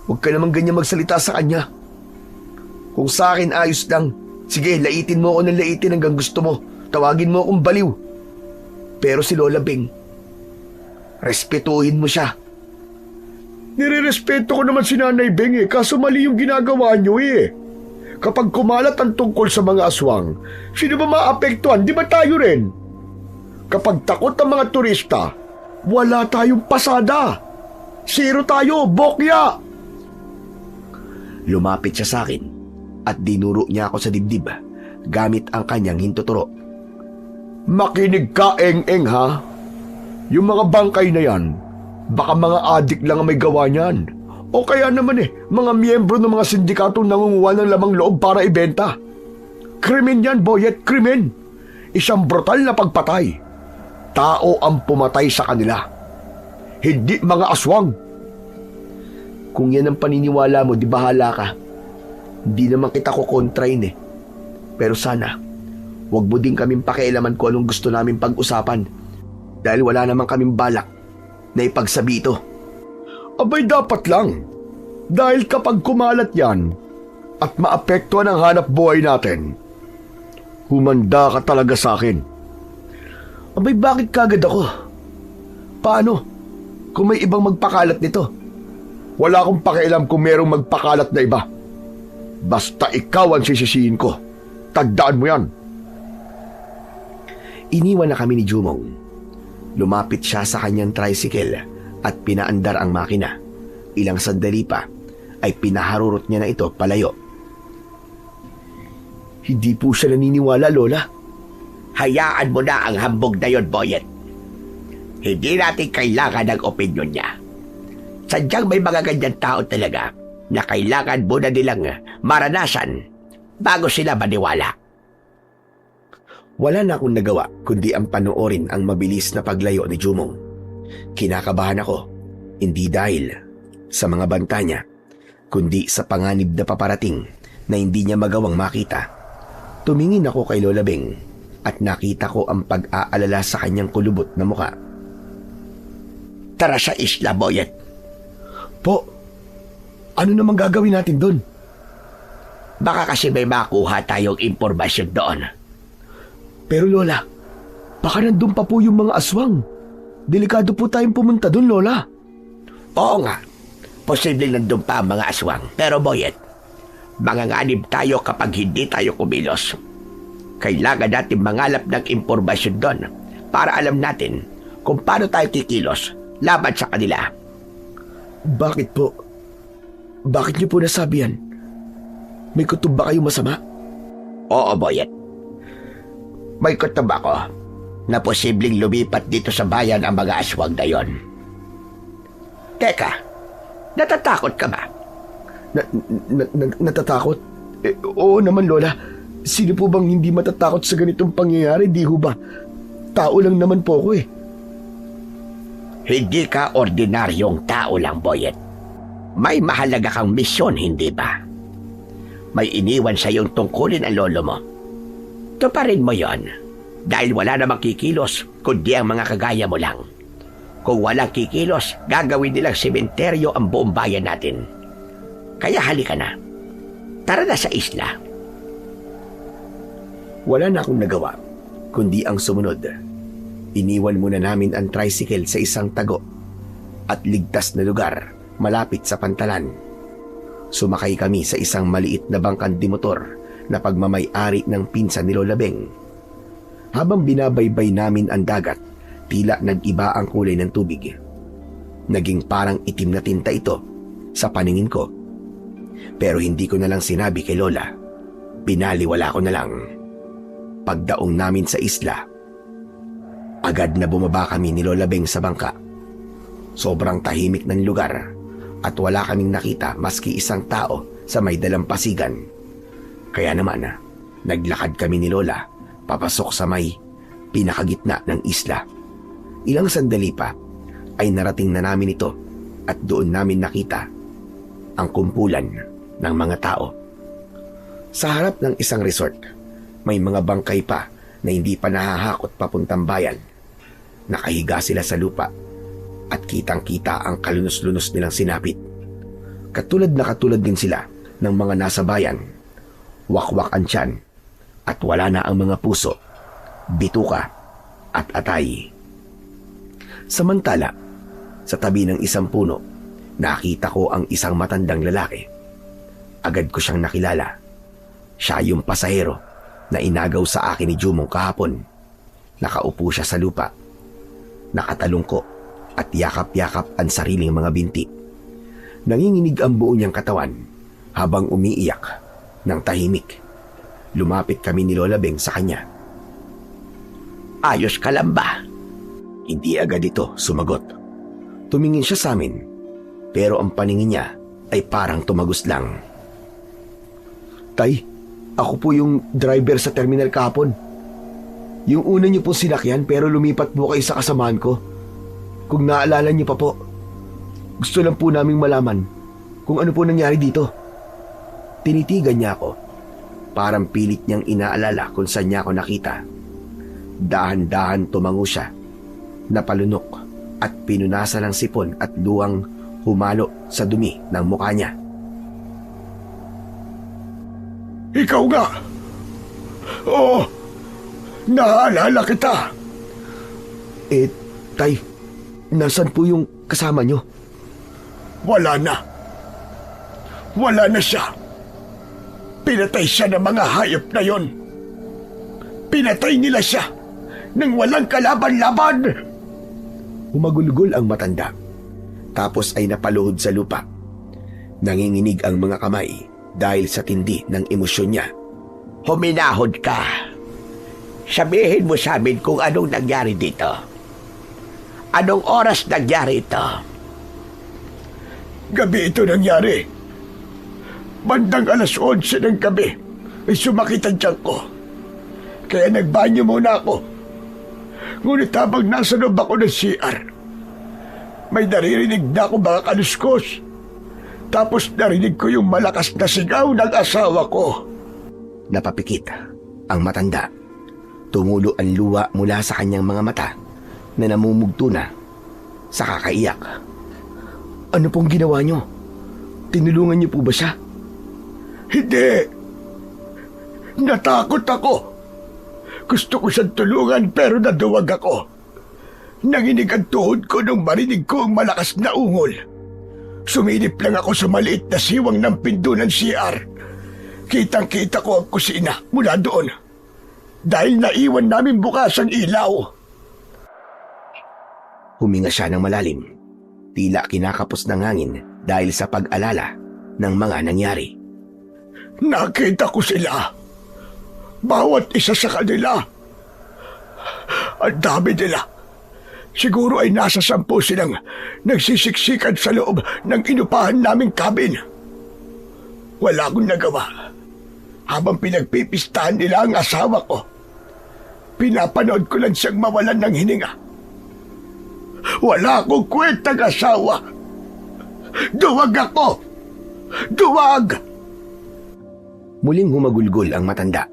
Huwag ka naman ganyan magsalita sa kanya. Kung sa akin ayos lang, sige, laitin mo ako ng laitin hanggang gusto mo. Tawagin mo akong baliw. Pero si Lola Beng, respetuhin mo siya. Nirerespeto ko naman si Nanay Beng eh, kaso mali yung ginagawa niyo eh. Kapag kumalat ang tungkol sa mga aswang, sino ba maapektuhan? Di ba tayo rin? Kapag takot ang mga turista, wala tayong pasada. Zero tayo, bokya! Lumapit siya sa akin at dinuro niya ako sa dibdib gamit ang kanyang hintuturo. Makinig ka, Eng-Eng, ha? Yung mga bangkay na yan, baka mga adik lang ang may gawa niyan. O kaya naman mga miyembro ng mga sindikatong nangunguha ng lamang loob para ibenta. Krimen yan, Boyet, krimen. Isang brutal na pagpatay. Tao ang pumatay sa kanila. Hindi mga aswang. Kung yan ang paniniwala mo, di bahala ka. Hindi naman kita ko kontrain Pero sana, wag mo din kaming pakialaman kung anong gusto namin pag-usapan. Dahil wala naman kaming balak na ipagsabi ito. Abay dapat lang. Dahil kapag kumalat yan at maapektuhan ang hanap buhay natin, humanda ka talaga sa akin. Abay bakit kagad ako? Paano kung may ibang magpakalat nito? Wala akong pakialam kung merong magpakalat na iba. Basta ikaw ang sisisihin ko. Tandaan mo yan. Iniwan na kami ni Jumong. Lumapit siya sa kanyang tricycle at pinaandar ang makina. Ilang sandali pa ay pinaharurot niya na ito palayo. Hindi po siya naniniwala, Lola. Hayaan mo na ang hambog na yon, Boyet. Hindi natin kailangan ng opinyon niya. Sadyang may mga ganyan tao talaga na kailangan muna nilang maranasan bago sila maniwala. Wala na akong nagawa kundi ang panoorin ang mabilis na paglayo ni Jumong. Kinakabahan ako, hindi dahil sa mga banta niya, kundi sa panganib na paparating na hindi niya magawang makita. Tumingin ako kay Lola Beng at nakita ko ang pag-aalala sa kanyang kulubot na muka. Tara sa isla, Boyet. Po, ano namang gagawin natin doon? Baka kasi may makuha tayong impormasyon doon. Pero Lola, baka nandun pa po yung mga aswang. Delikado po tayong pumunta doon, Lola. Oo nga, posibleng nandun pa ang mga aswang. Pero Boyet, manganganib tayo kapag hindi tayo kumilos. Kailangan natin mangalap ng impormasyon doon para alam natin kung paano tayo kikilos laban sa kanila. Bakit po? Bakit niyo po nasabi yan? May kutob ba kayong masama? Oo, Boyet. May kutob ako na posibleng lumipat dito sa bayan ang mga aswang na yon. Teka, natatakot ka ba? Natatakot? Oo naman, Lola. Sino po bang hindi matatakot sa ganitong pangyayari, di ho ba? Tao lang naman po ako Hindi ka ordinaryong tao lang, Boyet. May mahalaga kang misyon, hindi ba? May iniwan sa iyong tungkulin ang lolo mo. Tuparin mo yon, dahil wala namang kikilos kundi ang mga kagaya mo lang. Kung walang kikilos, gagawin nilang sementeryo ang buong bayan natin. Kaya halika na. Tara na sa isla. Wala na akong nagawa, kundi ang sumunod. Iniwan muna namin ang tricycle sa isang tago at ligtas na lugar malapit sa pantalan. Sumakay kami sa isang maliit na bangkang dimotor na pagmamay-ari ng pinsan ni Lola Beng. Habang binabaybay namin ang dagat, tila nag-iba ang kulay ng tubig. Naging parang itim na tinta ito sa paningin ko. Pero hindi ko na lang sinabi kay Lola. Binaliwala ko na lang. Pagdaong namin sa isla, agad na bumaba kami ni Lola Beng sa bangka. Sobrang tahimik ng lugar at wala kaming nakita maski isang tao sa may dalampasigan. Kaya naman, naglakad kami ni Lola papasok sa may pinakagitna ng isla. Ilang sandali pa ay narating na namin ito at doon namin nakita ang kumpulan ng mga tao. Sa harap ng isang resort, may mga bangkay pa na hindi pa nahahakot papuntang bayan. Nakahiga sila sa lupa at kitang-kita ang kalunos-lunos nilang sinapit. Katulad din sila ng mga nasa bayan. Wakwak ang tiyan at wala na ang mga puso, bituka at atay. Samantala, sa tabi ng isang puno, nakita ko ang isang matandang lalaki. Agad ko siyang nakilala. Siya yung pasahero na inagaw sa akin ni Jumong kahapon. Nakaupo siya sa lupa. Nakatalungko at yakap-yakap ang sariling mga binti. Nanginginig ang buo niyang katawan habang umiiyak ng tahimik. Lumapit kami ni Lola Beng sa kanya. Ayos ka lang ba? Hindi agad ito sumagot. Tumingin siya sa amin, pero ang paningin niya ay parang tumagos lang. Tay, ako po yung driver sa terminal kahapon. Yung una niyo po sinakyan pero lumipat po kayo sa kasamahan ko. Kung naalala niyo pa po, gusto lang po naming malaman kung ano po nangyari dito. Tinitigan niya ako. Parang pilit niyang inaalala kung saan niya ako nakita. Dahan-dahan tumango siya. Napalunok at pinunasan ng sipon at luwang humalo sa dumi ng mukha niya. Ikaw nga! Oo, naalala kita. Tay, nasan po yung kasama niyo? Wala na. Wala na siya. Pinatay siya ng mga hayop na yon. Pinatay nila siya nang walang kalaban-laban. Humagulgol ang matanda. Tapos ay napaluhod sa lupa. Nanginginig ang mga kamay dahil sa tindi ng emosyon niya. Huminahod ka. Sabihin mo sa amin kung anong nangyari dito. Anong oras nangyari ito? Gabi ito nangyari. Bandang 11:11 ng gabi ay sumakit ang tiyan ko. Kaya nagbanyo muna ako. Ngunit habang nasa loob ako ng CR, may naririnig na ako mga kaluskos. Tapos narinig ko yung malakas na sigaw ng asawa ko. Napapikit ang matanda. Tumulo ang luha mula sa kanyang mga mata na namumugto na sa kakaiyak. Ano pong ginawa niyo? Tinulungan niyo po ba siya? Hindi. Natakot ako. Gusto ko siyang tulungan pero naduwag ako. Nanginig ang tuhod ko nung marinig ko ang malakas na ungol. Sumilip lang ako sa maliit na siwang ng pinto ng CR. Kitang-kita ko ang kusina mula doon. Dahil naiwan namin bukas ang ilaw. Huminga siya ng malalim. Tila kinakapos ng hangin dahil sa pag-alala ng mga nangyari. Nakita ko sila. Bawat isa sa kanila. Ang dami nila. Siguro ay nasa 10 silang nagsisiksikan sa loob ng inupahan naming cabin. Wala akong nagawa. Habang pinagpipistahan nila ang asawa ko, pinapanood ko lang siyang mawalan ng hininga. Wala akong kwentang asawa. Duwag ako! Duwag! Muling humagulgol ang matanda.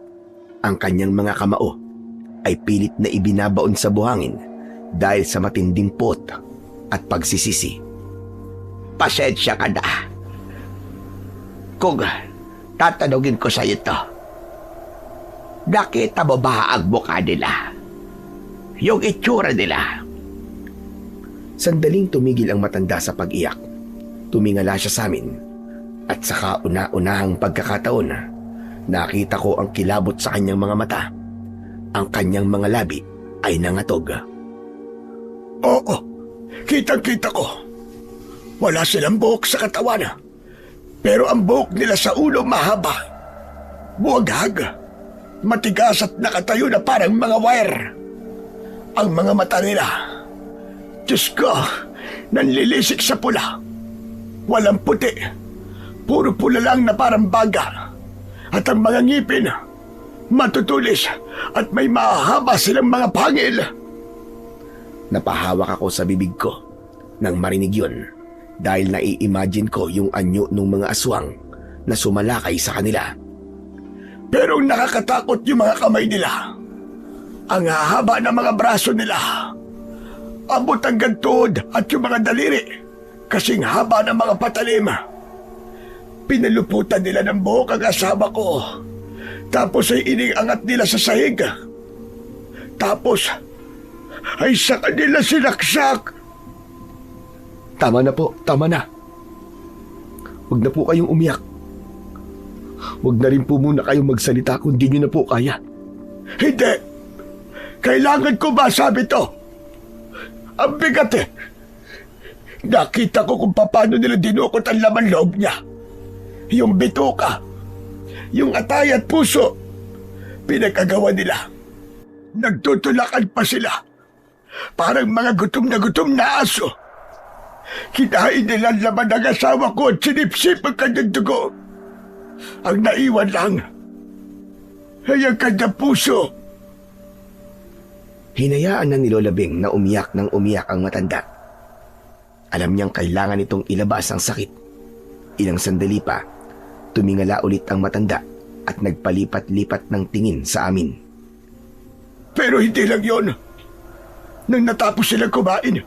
Ang kanyang mga kamao ay pilit na ibinabaon sa buhangin dahil sa matinding pot at pagsisisi. Pasensya ka na. Kung tatanungin ko sa ito, nakita mo ba ang mukha nila? Yung itsura nila? Sandaling tumigil ang matanda sa pag-iyak. Tumingala siya sa amin at sa kauna-unahang pagkakataon, nakita ko ang kilabot sa kanyang mga mata. Ang kanyang mga labi ay nangatog. Oo, kitang-kita ko. Wala silang buhok sa katawan. Pero ang buhok nila sa ulo mahaba. Buwaghag. Matigas at nakatayo na parang mga wire. Ang mga mata nila, Diyos ko, nanlilisik sa pula. Walang puti. Puro pula lang na parang baga. At ang mga ngipin, matutulis at may mahaba silang mga pangil. Napahawak ako sa bibig ko nang marinig yun dahil nai-imagine ko yung anyo ng mga aswang na sumalakay sa kanila. Pero nakakatakot yung mga kamay nila. Ang hahaba ng mga braso nila. Abot hanggang tuhod at yung mga daliri kasing haba ng mga patalim. Pinaluputan nila ng buhok ang asawa ko. Tapos ay iniangat nila sa sahig. Tapos ay sa kanila sinaksak. Tama na po, tama na. Huwag na po kayong umiyak. Huwag na rin po muna kayong magsalita kung di nyo na po kaya. Hindi. Kailangan ko masabi to. Ang bigat eh. Nakita ko kung paano nila dinukot ang laman loob niya. Yung bituka, yung atay at puso, pinagkagawa nila. Nagtutulakan pa sila. Parang mga gutom na aso. Kinain nila ang laman ng asawa ko at sinipsip ang kanyang dugo. Ang naiwan lang ay ang kanyang puso. Hinayaan na ni Lola Beng na umiyak ng umiyak ang matanda. Alam niyang kailangan itong ilabas ang sakit. Ilang sandali pa, tumingala ulit ang matanda at nagpalipat-lipat ng tingin sa amin. Pero hindi lang yon. Nang natapos sila kumain,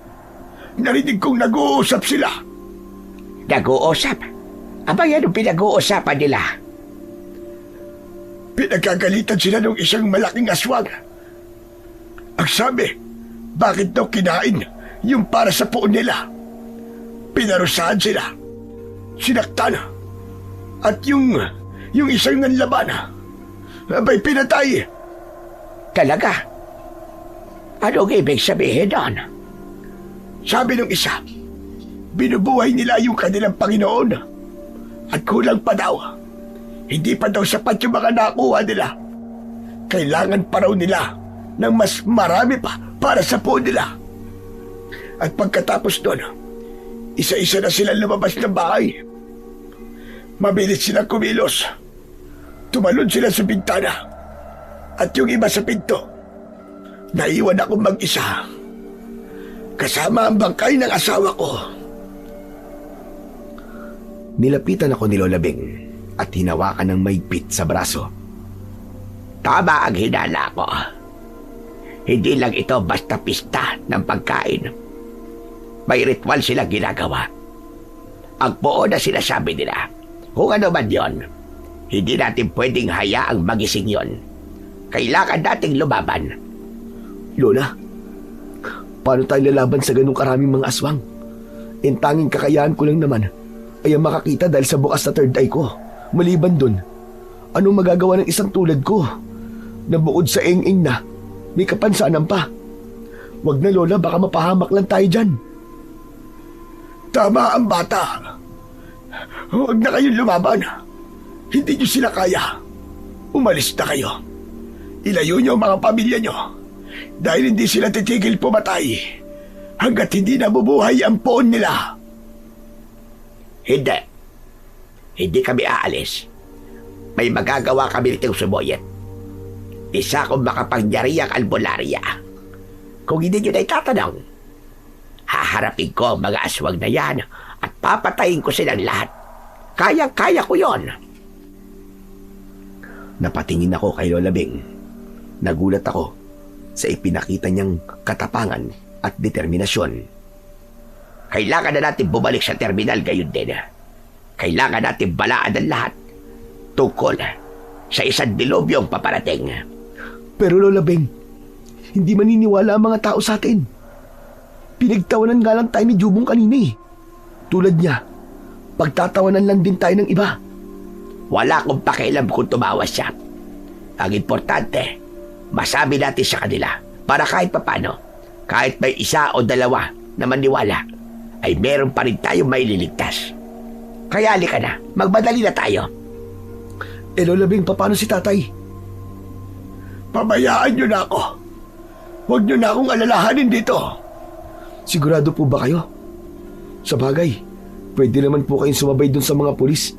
narinig kong nag-uusap sila. Nag-uusap? Aba yan ang pinag-uusapan nila. Pinagkagalitan sila ng isang malaking aswang. Ang sabi, bakit daw kinain yung para sa puon nila? Pinarusahan sila. Sinaktan. At yung isang nanlaban, abay pinatay. Talaga? Anong ibig sabihin doon? Sabi ng isa, binubuhay nila yung kanilang Panginoon. At kulang pa daw. Hindi pa daw sapat yung mga nakuha nila. Kailangan pa raw nila ng mas marami pa para sa puon nila. At pagkatapos doon, isa-isa na sila lumabas ng bahay. Mabilis silang kumilos. Tumalon sila sa bintana. At yung iba sa pinto, naiwan akong mag-isa. Kasama ang bangkay ng asawa ko. Nilapitan ako ni Lola Beng at hinawakan ng maigpit sa braso. Tama ang hinala ko. Hindi lang ito basta pista ng pagkain. May ritual sila ginagawa. Ang buo na sinasabi nila. Kung ano man yon, hindi natin pwedeng hayaang magising yon. Kailangan nating lumaban. Lola, paano tayo lalaban sa ganung karaming mga aswang? Ang tanging kakayahan ko lang naman ay ang makakita dahil sa bukas na third eye ko. Maliban dun, anong magagawa ng isang tulad ko na bukod sa eng-eng na may kapansanan pa? Wag na Lola, baka mapahamak lang tayo dyan. Tama ang bata. Huwag na kayong lumaban. Hindi nyo sila kaya. Umalis na kayo. Ilayo nyo ang mga pamilya nyo. Dahil hindi sila titigil pumatay hanggat hindi nabubuhay ang poon nila. Hindi. Hindi kami aalis. May magagawa kami nitong sumoyet. Isa akong makapangyarihang albularya. Kung hindi nyo na itatanong, haharapin ko ang mga aswang na yan at papatayin ko silang lahat. Kayang-kaya ko yon. Napatingin ako kay Lola Beng. Nagulat ako sa ipinakita niyang katapangan at determinasyon. Kailangan na natin bumalik sa terminal gayon din. Kailangan natin balaan ang lahat tungkol sa isang dilubyong paparating. Pero Lola Beng, hindi maniniwala ang mga tao sa atin. Pinagtawanan nga lang tayo ni Jubong kanina eh. Tulad niya, pagtatawanan lang din tayo ng iba. Wala akong pakialam kung tumawa siya. Ang importante, masabi natin sa kanila para kahit papano, kahit may isa o dalawa na maniwala, ay meron pa rin tayong maililigtas. Kaya halika na, magmadali na tayo. Lola Beng, paano si tatay? Pabayaan nyo na ako. Huwag nyo na akong alalahanin dito. Sigurado po ba kayo? Sa bagay, pwede naman po kayong sumabay dun sa mga pulis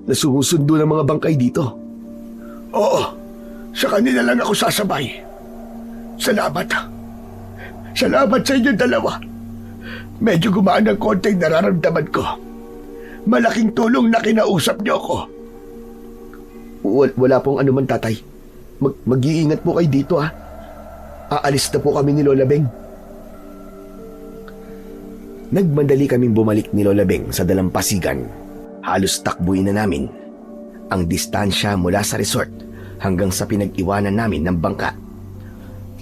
na sumusundo ng mga bangkay dito. Oo, sa kanila lang ako sasabay. Salamat. Salamat sa inyo dalawa. Medyo gumaan ng konting nararamdaman ko. Malaking tulong na kinausap niyo ako. Wala pong anuman tatay. Mag-iingat po kayo dito ha. Aalis na po kami ni Lola Beng. Nagmadali kaming bumalik ni Lola Beng sa dalampasigan. Halos takbuin na namin ang distansya mula sa resort hanggang sa pinag-iwanan namin ng bangka.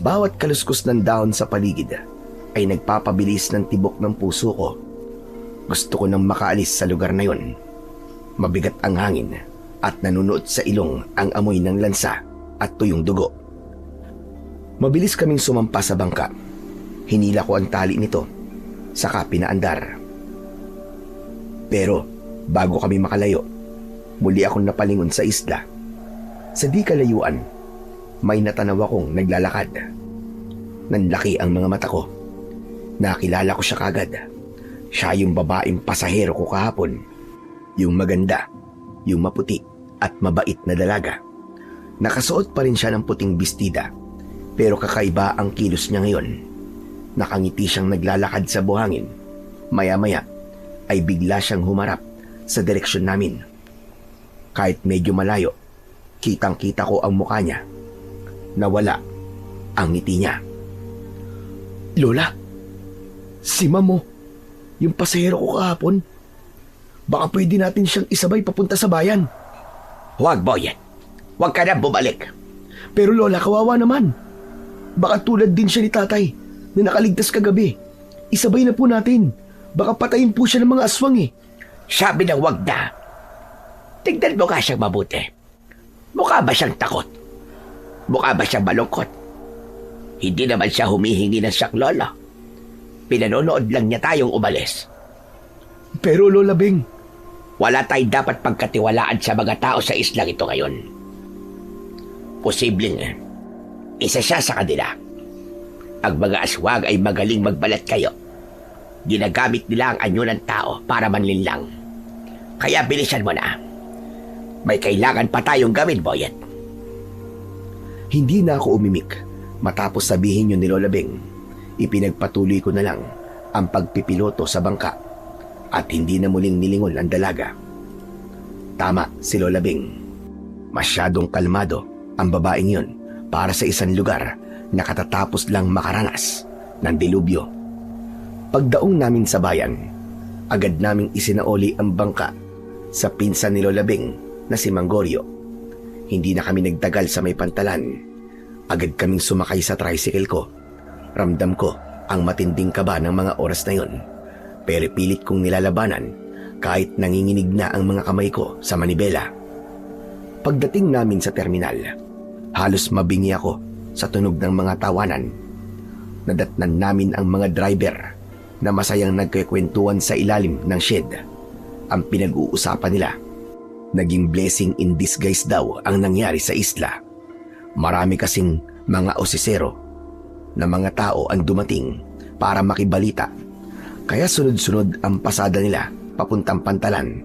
Bawat kaluskos ng dahon sa paligid ay nagpapabilis ng tibok ng puso ko. Gusto ko nang makaalis sa lugar na yon. Mabigat ang hangin at nanunuot sa ilong ang amoy ng lansa at tuyong dugo. Mabilis kaming sumampa sa bangka. Hinila ko ang tali nito, saka pinaandar. Pero bago kami makalayo, muli akong napalingon sa isla. Sa di kalayuan, may natanaw akong naglalakad. Nanlaki ang mga mata ko. Nakilala ko siya kagad. Siya yung babaeng pasahero ko kahapon. Yung maganda, yung maputi at mabait na dalaga. Nakasuot pa rin siya ng puting bestida, pero kakaiba ang kilos niya ngayon. Nakangiti siyang naglalakad sa buhangin. Maya-maya ay bigla siyang humarap sa direksyon namin. Kahit medyo malayo, kitang-kita ko ang mukha niya. Nawala ang ngiti niya. Lola, si Mamo, yung pasahero ko kahapon. Baka pwede natin siyang isabay papunta sa bayan. Huwag, Boyet. Huwag ka na bumalik. Pero Lola, kawawa naman. Baka tulad din siya ni tatay na nakaligtas kagabi. Isabay na po natin. Baka patayin po siya ng mga aswang eh. Sabi na huwag na. Tignan mo nga siyang mabuti. Mukha ba siyang takot? Mukha ba siyang malungkot? Hindi naman siya humihingi ng saklolo. Pinanonood lang niya tayong umalis. Pero Lola Beng, Wala tayong dapat pagkatiwalaan sa mga tao sa islang ito ngayon. Posibleng isa siya sa kanila. Ang mga aswang ay magaling magbalat kayo. Ginagamit nila ang anyo ng tao para manlinlang. Kaya bilisan mo na. May kailangan pa tayong gawin, Boyet. Hindi na ako umimik matapos sabihin yun ni Lola Beng. Ipinagpatuloy ko na lang ang pagpipiloto sa bangka at hindi na muling nilingon ang dalaga. Tama si Lola Beng. Masyadong kalmado ang babaeng yun para sa isang lugar na katatapos lang makaranas ng dilubyo. Pagdaong namin sa bayan, agad naming isinaoli ang bangka sa pinsan ni Lola Beng na si Manggorio. Hindi na kami nagtagal sa may pantalan. Agad kaming sumakay sa tricycle ko. Ramdam ko ang matinding kaba ng mga oras na yon. Pero pilit kong nilalabanan kahit nanginginig na ang mga kamay ko sa manibela. Pagdating namin sa terminal, halos mabingi ako sa tunog ng mga tawanan. Nadatnan namin ang mga driver na masayang nagkikwentuhan sa ilalim ng shed. Ang pinag-uusapan nila, naging blessing in disguise daw ang nangyari sa isla. Marami kasing mga osisero na mga tao ang dumating para makibalita. Kaya sunod-sunod ang pasada nila papuntang pantalan.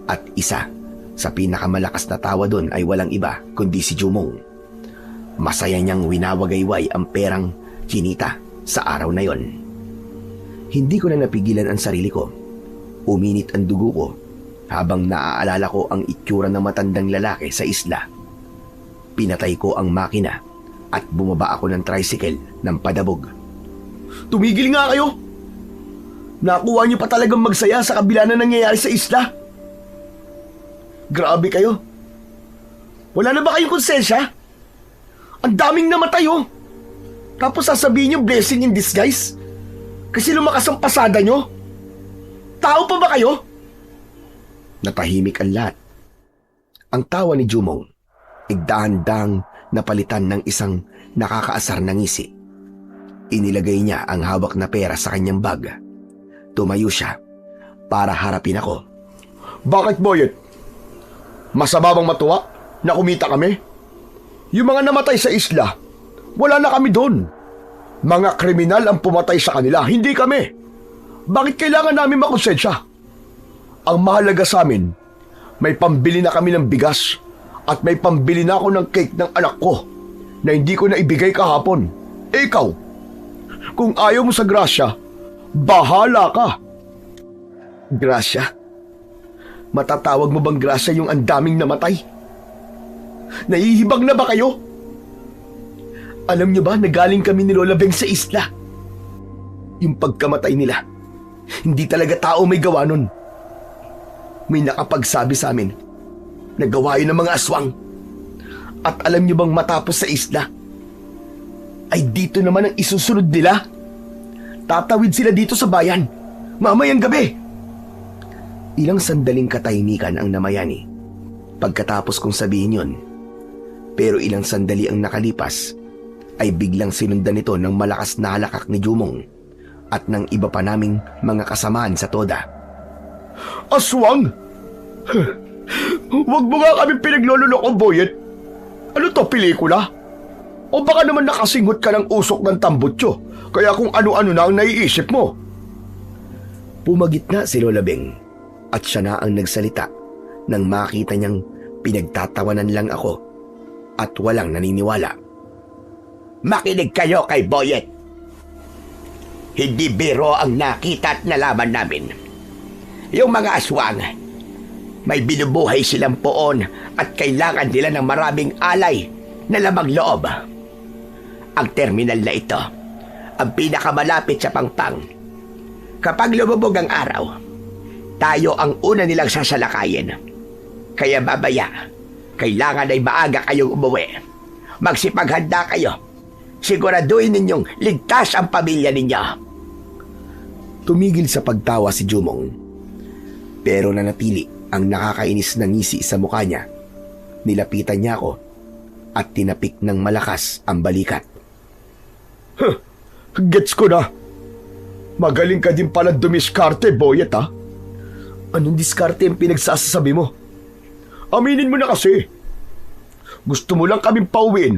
At isa sa pinakamalakas na tawa doon ay walang iba kundi si Jumong. Masaya niyang winawagayway ang perang kinita sa araw na yon. Hindi ko na napigilan ang sarili ko. Uminit ang dugo ko habang naaalala ko ang itsura ng matandang lalaki sa isla. Pinatay ko ang makina at bumaba ako ng tricycle ng padabog. tumigil nga kayo. Nakuha niyo pa talagang magsaya sa kabila na nangyayari sa isla. Grabe kayo. Wala na ba kayong konsensya? Ang daming namatay oh. Tapos sasabihin niyo blessing in disguise? Kasi lumakas ang pasada niyo? Tao pa ba kayo? Natahimik ang lahat. Ang tawa ni Jumong ay dahan-dahang napalitan ng isang nakakaasar na ngisi. Inilagay niya ang hawak na pera sa kanyang bag. Tumayo siya para harapin ako. Bakit, Boyet? Masama bang matuwa na kumita kami? Yung mga namatay sa isla, wala na kami doon. Mga kriminal ang pumatay sa kanila, hindi kami. Bakit kailangan namin makonsensya? Ang mahalaga sa amin, may pambili na kami ng bigas at may pambili na ako ng cake ng anak ko na hindi ko na ibigay kahapon. Eh ikaw, kung ayaw mo sa grasya, bahala ka. Grasya? Matatawag mo bang grasya yung ang daming namatay? Nahihibang na ba kayo? Alam niyo ba na galing kami ni Lola Beng sa isla? Yung pagkamatay nila, hindi talaga tao may gawa nun. May nakapagsabi sa amin na gawa yun ng mga aswang. At alam niyo bang matapos sa isla, ay dito naman ang isusunod nila? Tatawid sila dito sa bayan, mamayang gabi. Ilang sandaling katahimikan ang namayani pagkatapos kong sabihin yon. Pero ilang sandali ang nakalipas ay biglang sinundan nito ng malakas na halakak ni Jumong at ng iba pa naming mga kasamaan sa toda. Aswang! Huwag mo nga kami pinaglololoko, Boyet. Ano to, pelikula? O baka naman nakasinghot ka ng usok ng tambutso, kaya kung ano-ano na ang naiisip mo. Pumagitna si Lola Beng at siya na ang nagsalita nang makita niyang pinagtatawanan lang ako at walang naniniwala. Makinig kayo kay Boyet. Hindi biro ang nakita at nalaman namin. Yung mga aswang, may binubuhay silang poon at kailangan nila ng maraming alay na lamang loob. Ang terminal na ito, ang pinakamalapit sa Pangpang. Kapag lumubog ang araw, tayo ang una nilang sasalakayin. Kaya babaya, kailangan ay maaga kayong umuwi. Magsipaghanda kayo. Siguraduhin ninyong ligtas ang pamilya ninyo. Tumigil sa pagtawa si Jumong, pero nanatili ang nakakainis na ngisi sa mukha niya. Nilapitan niya ako at tinapik ng malakas ang balikat. Gets ko na. Magaling ka din pala dumiskarte, Boyet, ha? Anong diskarte ang pinagsasasabi mo? Aminin mo na kasi. Gusto mo lang kaming pauwiin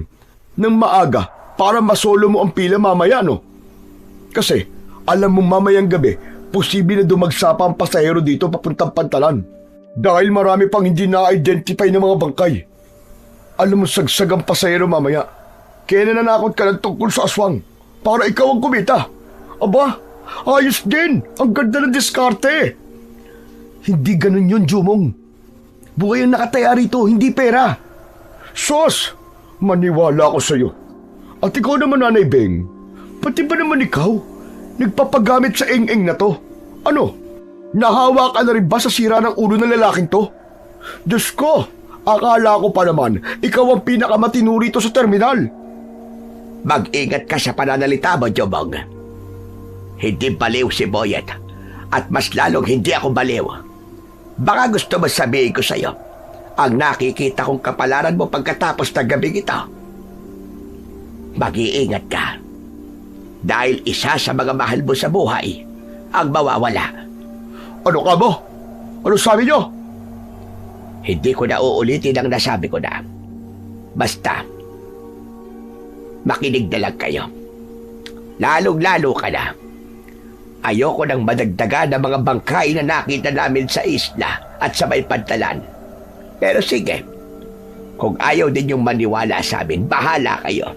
ng maaga para masolo mo ang pila mamaya, no? Kasi, alam mong mamayang gabi, posible na dumagsa pa ang pasahero dito papuntang Pantalan. Dahil marami pang hindi na-identify ng mga bangkay. Alam mo, sagsag ang pasahero mamaya. Kaya nananakot ka lang tungkol sa aswang para ikaw ang kumita. Aba, ayos din. Ang ganda ng diskarte. Hindi ganun yun, Jumong. Buhay ang nakataya rito, hindi pera. Sos, maniwala ako sa'yo. At ikaw naman, Nanay Beng, pati ba naman ikaw nagpapagamit sa eng-eng na to? Ano? Nahawa ka na rin ba sa sira ng ulo ng lalaking to? Diyos ko, akala ko pa naman ikaw ang pinakamatino rito sa terminal. Mag-ingat ka sa pananalita mo, Jumong. Hindi baliw si Boyet at mas lalong hindi ako baliw. Baka gusto mo sabihin ko sa'yo ang nakikita kong kapalaran mo pagkatapos ng gabing ito. Mag-iingat ka dahil isa sa mga mahal mo sa buhay ang mawawala. Ano ka mo? Ano sabi niyo? Hindi ko na uulitin ang nasabi ko na. Basta, makinig na lang kayo. Lalong-lalo ka na. Ayoko nang madagdagan ng mga bangkay na nakita namin sa isla at sa may Pantalan. Pero sige, kung ayaw din yung maniwala sa amin, bahala kayo.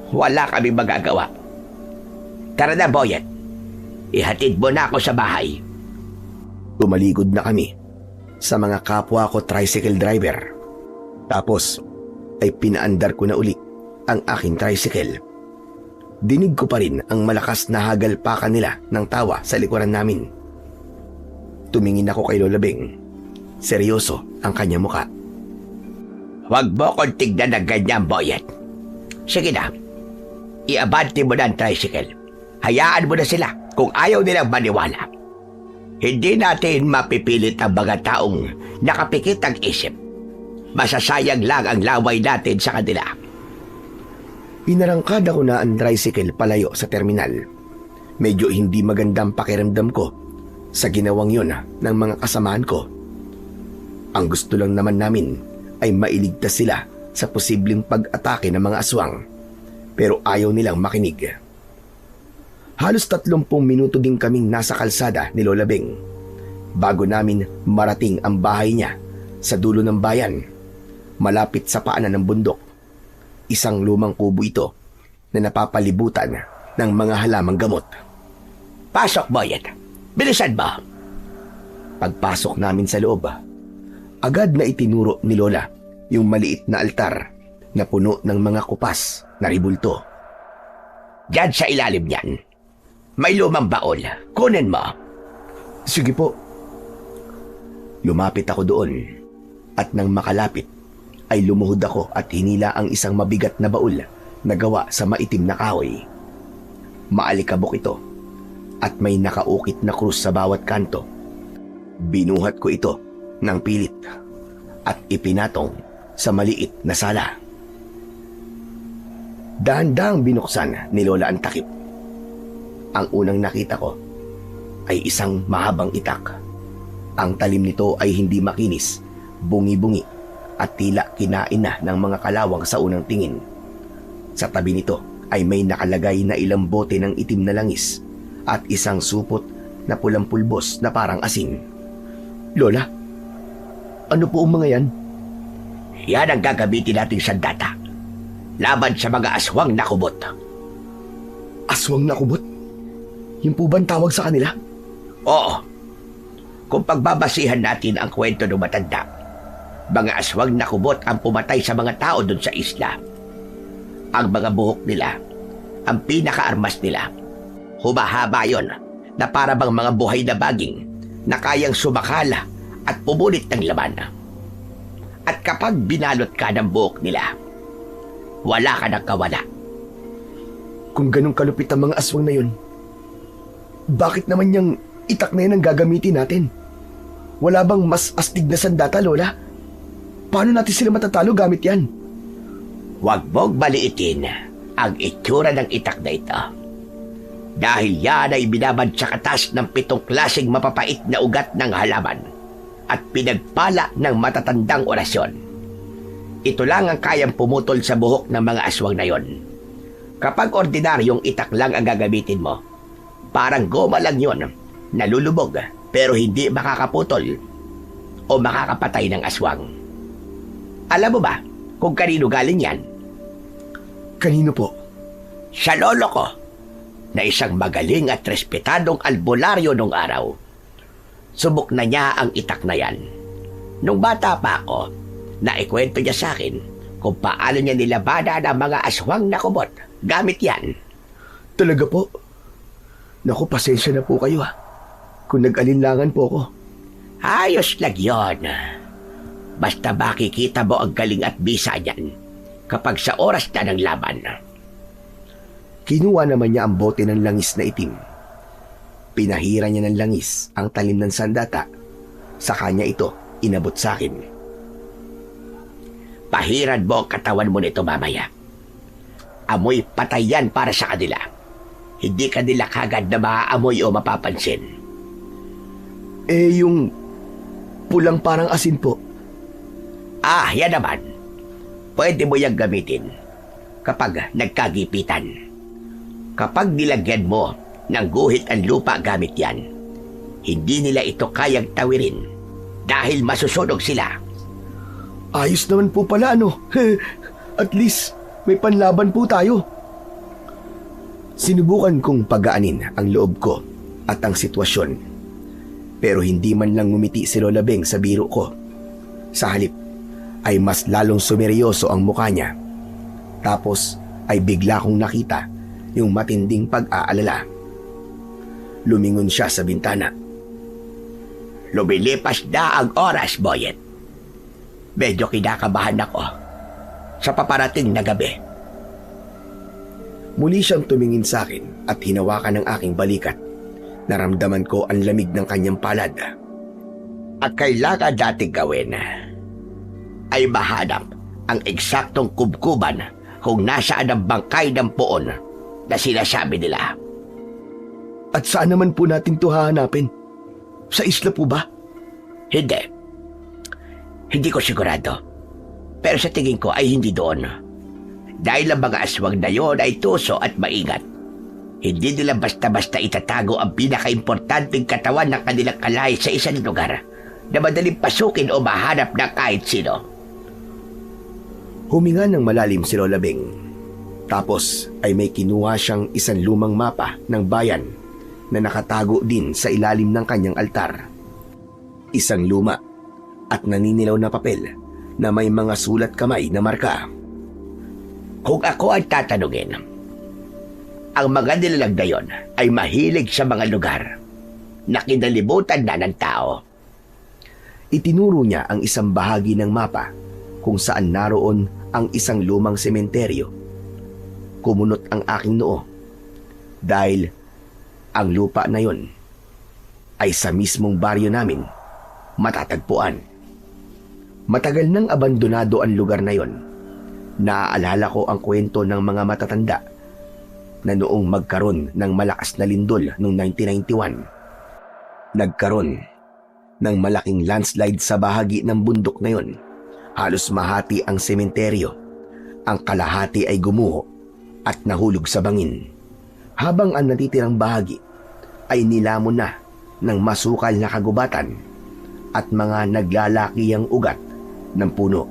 Wala kami magagawa. Tara na, Boyet. Ihatid mo na ako sa bahay. Tumaligod na kami sa mga kapwa ko tricycle driver. Tapos ay pinaandar ko na uli ang aking tricycle. Dinig ko pa rin ang malakas na hagalpakan nila ng tawa sa likuran namin. Tumingin ako kay Lola Beng. Seryoso ang kanya muka. Huwag mo kong tignan ng ganyan, Boyet. Sige na, iabante mo na ang tricycle. Hayaan mo na sila kung ayaw nilang maniwala. Hindi natin mapipilit ang mga taong nakapikit ang isip. Masasayang lang ang laway natin sa kanila. Pinarangkad ako na ang tricycle palayo sa terminal. Medyo hindi magandang pakiramdam ko sa ginawang yun ng mga kasamaan ko. Ang gusto lang naman namin ay mailigtas sila sa posibleng pag-atake ng mga aswang. Pero ayaw nilang makinig. Halos 30 minuto din kaming nasa kalsada ni Lola Beng bago namin marating ang bahay niya sa dulo ng bayan, malapit sa paanan ng bundok. Isang lumang kubo ito na napapalibutan ng mga halamang gamot. Pasok, Boyet. Bilisan mo. Pagpasok namin sa loob, agad na itinuro ni Lola yung maliit na altar na puno ng mga kupas na ribulto. Diyan sa ilalim niyan, may lumang baol. Kunin mo. Sige po. Lumapit ako doon at nang makalapit ay lumuhod ako at hinila ang isang mabigat na baul na gawa sa maitim na kahoy. Maalikabok ito at may nakaukit na krus sa bawat kanto. Binuhat ko ito ng pilit at ipinatong sa maliit na sala. Dahan-dahang binuksan ni Lola ang takip. Ang unang nakita ko ay isang mahabang itak. Ang talim nito ay hindi makinis, bungi-bungi at tila kinain na ng mga kalawang sa unang tingin. Sa tabi nito ay may nakalagay na ilang bote ng itim na langis at isang supot na pulang pulbos na parang asin. Lola, ano po ang mga yan? Yan ang gagamitin nating sandata laban sa mga aswang na kubot. Aswang na kubot? Yung po bang tawag sa kanila? Oo. Kung pagbabasihan natin ang kwento ng matanda, mga aswang na kubot ang pumatay sa mga tao doon sa isla. Ang mga buhok nila, ang pinakaarmas nila, humahaba yon na para bang mga buhay na baging na kayang sumakala at pumunit ng laman. At kapag binalot ka ng buhok nila, wala ka nang kawala. Kung ganun kalupit ang mga aswang na yun, bakit naman yung itak na yan ang gagamitin natin? Wala bang mas astig na sandata, Lola? Paano natin sila matatalo gamit yan? Huwag mong maliitin ang itsura ng itak na ito. Dahil yan ay binabad sa katas ng 7 klaseng mapapait na ugat ng halaman at pinagpala ng matatandang orasyon. Ito lang ang kayang pumutol sa buhok ng mga aswang na yon. Kapag ordinaryong itak lang ang gagamitin mo, parang goma lang yon, nalulubog pero hindi makakaputol o makakapatay ng aswang. Alam mo ba kung kanino galing yan? Kanino po? Sa lolo ko, na isang magaling at respetadong albularyo nung araw. Subok na niya ang itak na yan. Nung bata pa ako, naikwento niya sa akin kung paano niya nilabanan ang mga aswang na kubot gamit yan. Talaga po? Naku, pasensya na po kayo kung nag-alinlangan po ako. Ayos lang yun. Basta makikita mo ang galing at bisa niyan kapag sa oras na ng laban. Kinuha naman niya ang bote ng langis na itim. Pinahira niya ng langis ang talim ng sandata. Sa kanya ito inabot sa akin. Pahiran mo ang katawan mo nito mamaya. Amoy patay yan para sa kanila. Hindi kanila kagad na maaamoy o mapapansin. Yung pulang parang asin po. Yan naman. Pwede mo yung gamitin kapag nagkagipitan. Kapag nilagyan mo ng guhit ang lupa gamit yan, hindi nila ito kayang tawirin dahil masusunog sila. Ayos naman po pala, At least, may panlaban po tayo. Sinubukan kong pagaanin ang loob ko at ang sitwasyon. Pero hindi man lang ngumiti si Lola Beng sa biro ko. Sa halip, ay mas lalong sumeryoso ang mukha niya. Tapos ay bigla kong nakita yung matinding pag-aalala. Lumingon siya sa bintana. Lumilipas na ang oras, Boyet. Medyo kinakabahan ako sa paparating na gabi. Muli siyang tumingin sa akin at hinawakan ng aking balikat. Naramdaman ko ang lamig ng kanyang palad. Ang kailangan nating gawin ay mahanap ang eksaktong kubkuban kung nasaan ang bangkay ng poon na sinasabi nila. At saan naman po natin ito hahanapin? Sa isla po ba? Hindi. Hindi ko sigurado. Pero sa tingin ko ay hindi doon. Dahil ang mga aswang na yon ay tuso at maingat. Hindi nila basta-basta itatago ang pinaka-importanting katawan ng kanilang kalay sa isang lugar na madaling pasukin o mahanap ng kahit sino. Huminga ng malalim si Lola Beng. Tapos ay may kinuha siyang isang lumang mapa ng bayan na nakatago din sa ilalim ng kanyang altar. Isang luma at naninilaw na papel na may mga sulat kamay na marka. Kung ako ay tatanungin, ang mga nilalang na yon ay mahilig sa mga lugar na kinalimutan na ng tao. Itinuro niya ang isang bahagi ng mapa kung saan naroon ang isang lumang sementeryo. Kumunot ang aking noo dahil ang lupa na yon ay sa mismong baryo namin matatagpuan. Matagal nang abandonado ang lugar na yon Naaalala ko ang kwento ng mga matatanda na noong magkaroon ng malakas na lindol noong 1991. Nagkaroon ng malaking landslide sa bahagi ng bundok na yon. Halos mahati ang sementeryo. Ang kalahati ay gumuho at nahulog sa bangin. Habang ang natitirang bahagi ay nilamon na ng masukal na kagubatan at mga naglalakiyang ugat ng puno.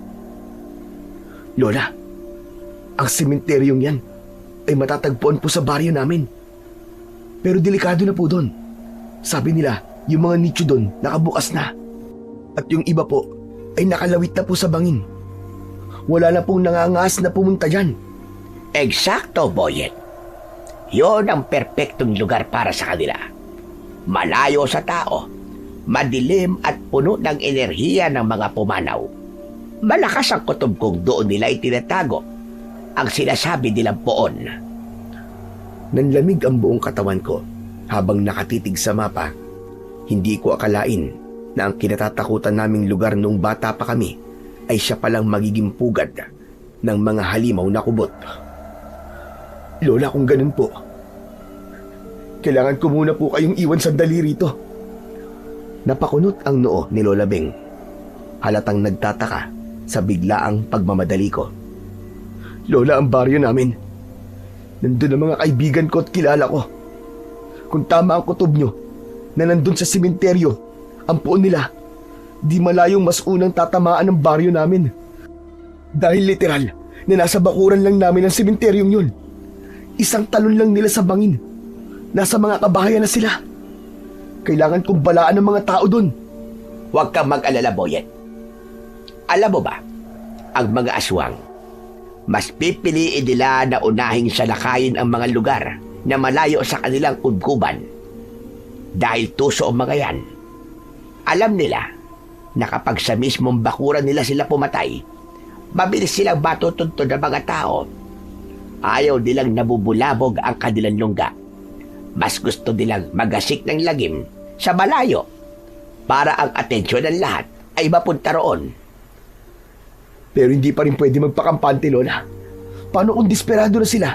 Lola, ang sementeryong yan ay matatagpuan po sa baryo namin. Pero delikado na po doon. Sabi nila, yung mga nicho doon nakabukas na. At yung iba po ay nakalawit na po sa bangin. Wala na pong nangangas na pumunta dyan. Eksakto, Boyet. Yon ang perpektong lugar para sa kanila. Malayo sa tao, madilim at puno ng enerhiya ng mga pumanaw. Malakas ang kutob kung doon nila itinatago ang sinasabi nilang poon. Nanlamig ang buong katawan ko habang nakatitig sa mapa. Hindi ko akalain na ang kinatatakutan naming lugar nung bata pa kami ay siya palang magiging pugad ng mga halimaw na kubot. Lola, kung ganun po, kailangan ko muna po kayong iwan sandali rito. Napakunot ang noo ni Lola Beng. Halatang nagtataka sa biglaang pagmamadali ko. Lola, ang baryo namin. Nandun ang mga kaibigan ko at kilala ko. Kung tama ang kutob nyo na nandun sa sementeryo, ang puon nila, di malayong mas unang tatamaan ng baryo namin. Dahil literal na nasa bakuran lang namin ang sementeryong yun. Isang talon lang nila sa bangin. Nasa mga kabahayan na sila. Kailangan kong balaan ng mga tao dun. Huwag kang mag-alala, Boyet. Alam mo ba, ang mga aswang, mas pipiliin nila na unahing salakayin ang mga lugar na malayo sa kanilang kubkuban. Dahil tuso ang mga yan, alam nila na kapag sa mismong bakuran nila sila pumatay, mabilis silang matutuntun ng mga tao. Ayaw nilang nabubulabog ang kanilang lungga. Mas gusto nilang magasik ng lagim sa malayo para ang atensyon ng lahat ay mapunta roon. Pero hindi pa rin pwede magpakampante, Lola. Paano kung desperado na sila?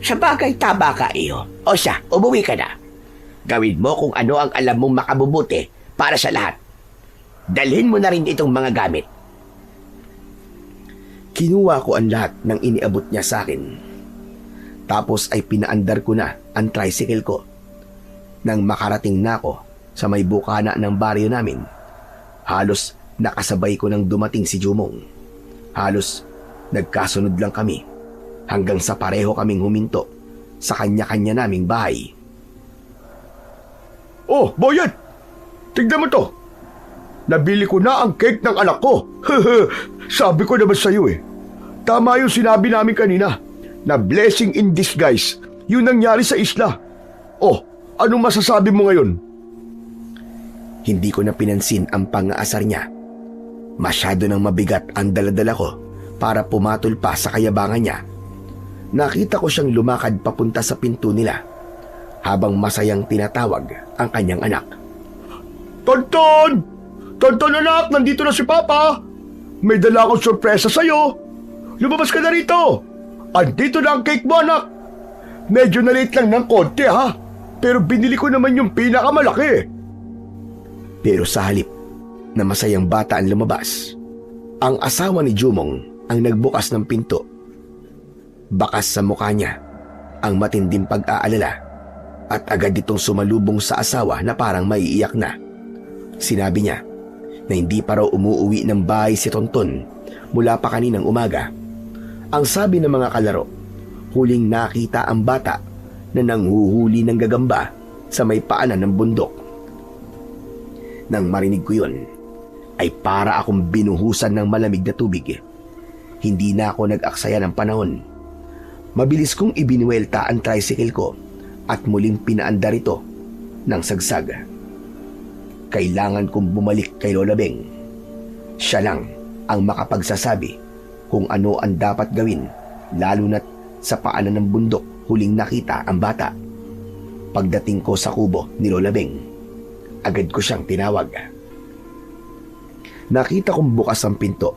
Sa bagay, tama ka, iyo. O siya, umuwi ka na. Gawin mo kung ano ang alam mong makabubuti para sa lahat. Dalhin mo na rin itong mga gamit. Kinuha ko ang lahat ng iniabot niya sa akin. Tapos ay pinaandar ko na ang tricycle ko. Nang makarating na ako sa may bukana ng baryo namin, halos nakasabay ko nang dumating si Jumong. Halos nagkasunod lang kami hanggang sa pareho kaming huminto sa kanya-kanya naming bahay. Oh, Boyet! Tignan mo to! Nabili ko na ang cake ng anak ko. Sabi ko naman sa'yo eh. Tama yung sinabi namin kanina na blessing in disguise yung nangyari sa isla. Oh, anong masasabi mo ngayon? Hindi ko na pinansin ang pang-aasar niya. Masyado nang mabigat ang daladala ko para pumatol pa sa kayabangan niya. Nakita ko siyang lumakad papunta sa pinto nila habang masayang tinatawag ang kanyang anak. Tonton! Tonton anak, nandito na si Papa! May dala akong sorpresa sa'yo! Lumabas ka na rito! Andito na ang cake mo, anak! Medyo na-late lang ng konti, ha? Pero binili ko naman yung pinakamalaki. Pero sa halip na masayang bata ang lumabas, ang asawa ni Jumong ang nagbukas ng pinto. Bakas sa mukha niya ang matinding pag-aalala at agad itong sumalubong sa asawa na parang maiiyak na. Sinabi niya na hindi pa raw umuuwi ng bahay si Tonton mula pa kaninang umaga. Ang sabi ng mga kalaro, huling nakita ang bata na nanghuhuli ng gagamba sa may paanan ng bundok. Nang marinig ko yun, ay para akong binuhusan ng malamig na tubig. Hindi na ako nag-aksaya ng panahon. Mabilis kong ibinuwelta ang tricycle ko at muling pinaandar ito ng sagsag. Kailangan kong bumalik kay Lola Beng. Siya lang ang makapagsasabi kung ano ang dapat gawin, lalo na't sa paanan ng bundok huling nakita ang bata. Pagdating ko sa kubo ni Lola Beng, agad ko siyang tinawag. Nakita kong bukas ang pinto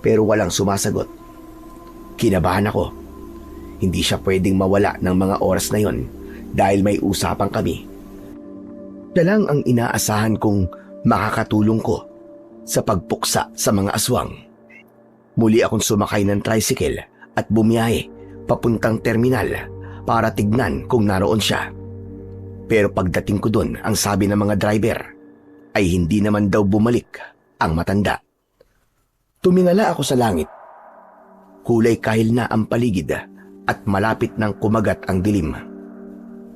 pero walang sumasagot. Kinabahan ako. Hindi siya pwedeng mawala ng mga oras na yon dahil may usapan kami. Siya lang ang inaasahan kong makakatulong ko sa pagpuksa sa mga aswang. Muli akong sumakay ng tricycle at bumiyahe papuntang terminal para tignan kung naroon siya. Pero pagdating ko doon, ang sabi ng mga driver ay hindi naman daw bumalik ang matanda. Tumingala ako sa langit. Kulay kahil na ang paligid at malapit nang kumagat ang dilim.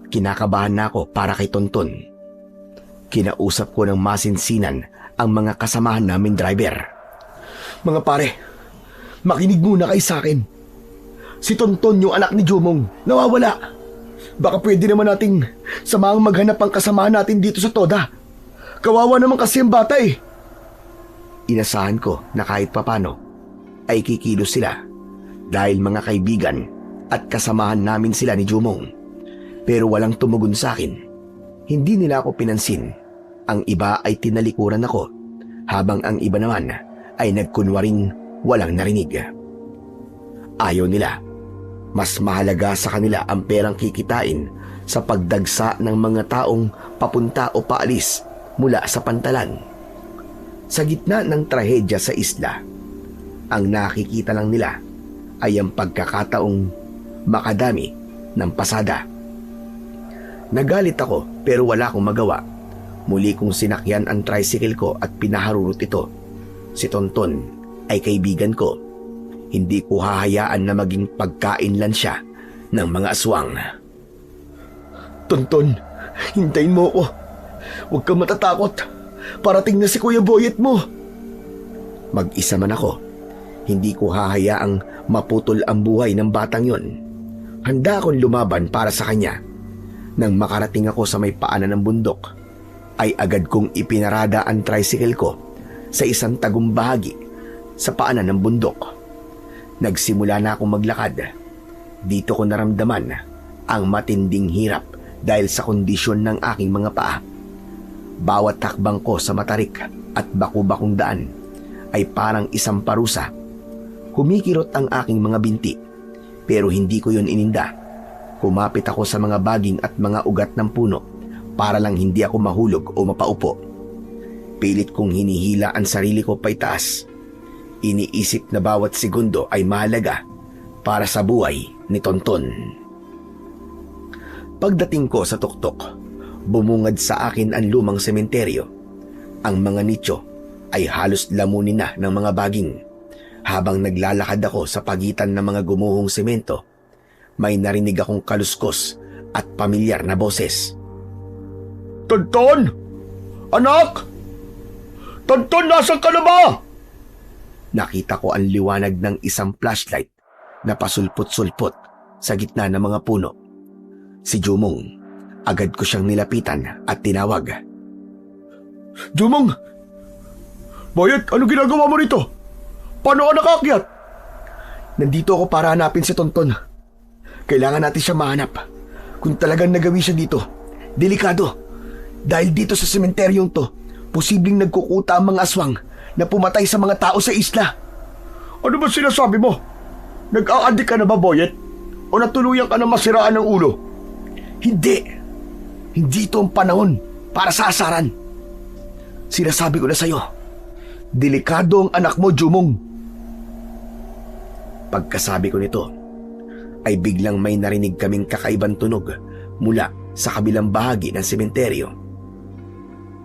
Kinakabahan na ako para kay Tonton. Kinausap ko ng masinsinan ang mga kasamahan namin driver. Mga pare, makinig muna kayo sa akin. Si Tonton, yung anak ni Jumong, nawawala. Baka pwede naman nating samahang maghanap ang kasamahan natin dito sa Toda. Kawawa naman kasi ang bata eh. Inasahan ko na kahit papano ay kikilos sila dahil mga kaibigan at kasamahan namin sila ni Jumong. Pero walang tumugon sa akin. Hindi nila ako pinansin. Ang iba ay tinalikuran ako habang ang iba naman ay nagkunwaring walang narinig. Ayaw nila. Mas mahalaga sa kanila ang perang kikitain sa pagdagsa ng mga taong papunta o paalis mula sa pantalan. Sa gitna ng trahedya sa isla, ang nakikita lang nila ay ang pagkakataong makadami ng pasada. Nagalit ako pero wala akong magawa. Muli kong sinakyan ang tricycle ko at pinaharurot ito. Si Tonton ay kaibigan ko. Hindi ko hahayaan na maging pagkain lang siya ng mga aswang. Tonton, hintayin mo ako. Huwag kang matatakot. Parating na si Kuya Boyet mo. Mag-isa man ako, hindi ko hahayaang maputol ang buhay ng batang yon. Handa akong lumaban para sa kanya. Nang makarating ako sa may paanan ng bundok, ay agad kong ipinarada ang tricycle ko sa isang tagong bahagi sa paanan ng bundok. Nagsimula na akong maglakad. Dito ko naramdaman ang matinding hirap dahil sa kondisyon ng aking mga paa. Bawat takbang ko sa matarik at baku-bakong daan ay parang isang parusa. Kumikirot ang aking mga binti pero hindi ko yun ininda. Kumapit ako sa mga baging at mga ugat ng puno para lang hindi ako mahulog o mapaupo. Pilit kong hinihila ang sarili ko paitaas. Iniisip na bawat segundo ay mahalaga para sa buhay ni Tonton. Pagdating ko sa tuktok, bumungad sa akin ang lumang sementeryo. Ang mga nicho ay halos lamunin na ng mga baging. Habang naglalakad ako sa pagitan ng mga gumuhong semento, may narinig akong kaluskos at pamilyar na boses. Tonton! Anak! Tonton, nasan ka na ba? Nakita ko ang liwanag ng isang flashlight na pasulpot-sulpot sa gitna ng mga puno. Si Jumong. Agad ko siyang nilapitan at tinawag. Jumong! Boyet, ano ginagawa mo rito? Paano ka nakakyat? Nandito ako para hanapin si Tonton. Kailangan natin siya mahanap. Kung talagang nagawi siya dito, delikado. Dahil dito sa sementeryong to, posibleng nagkukuta ang mga aswang na pumatay sa mga tao sa isla. Ano ba sinasabi mo? Nag-aadik ka na ba, Boyet? O natuluyan ka na masiraan ng ulo? Hindi. Hindi ito ang panahon para sa asaran. Sinasabi ko na sa'yo, delikado ang anak mo, Jumong. Pagkasabi ko nito, ay biglang may narinig kaming kakaibang tunog mula sa kabilang bahagi ng sementeryo.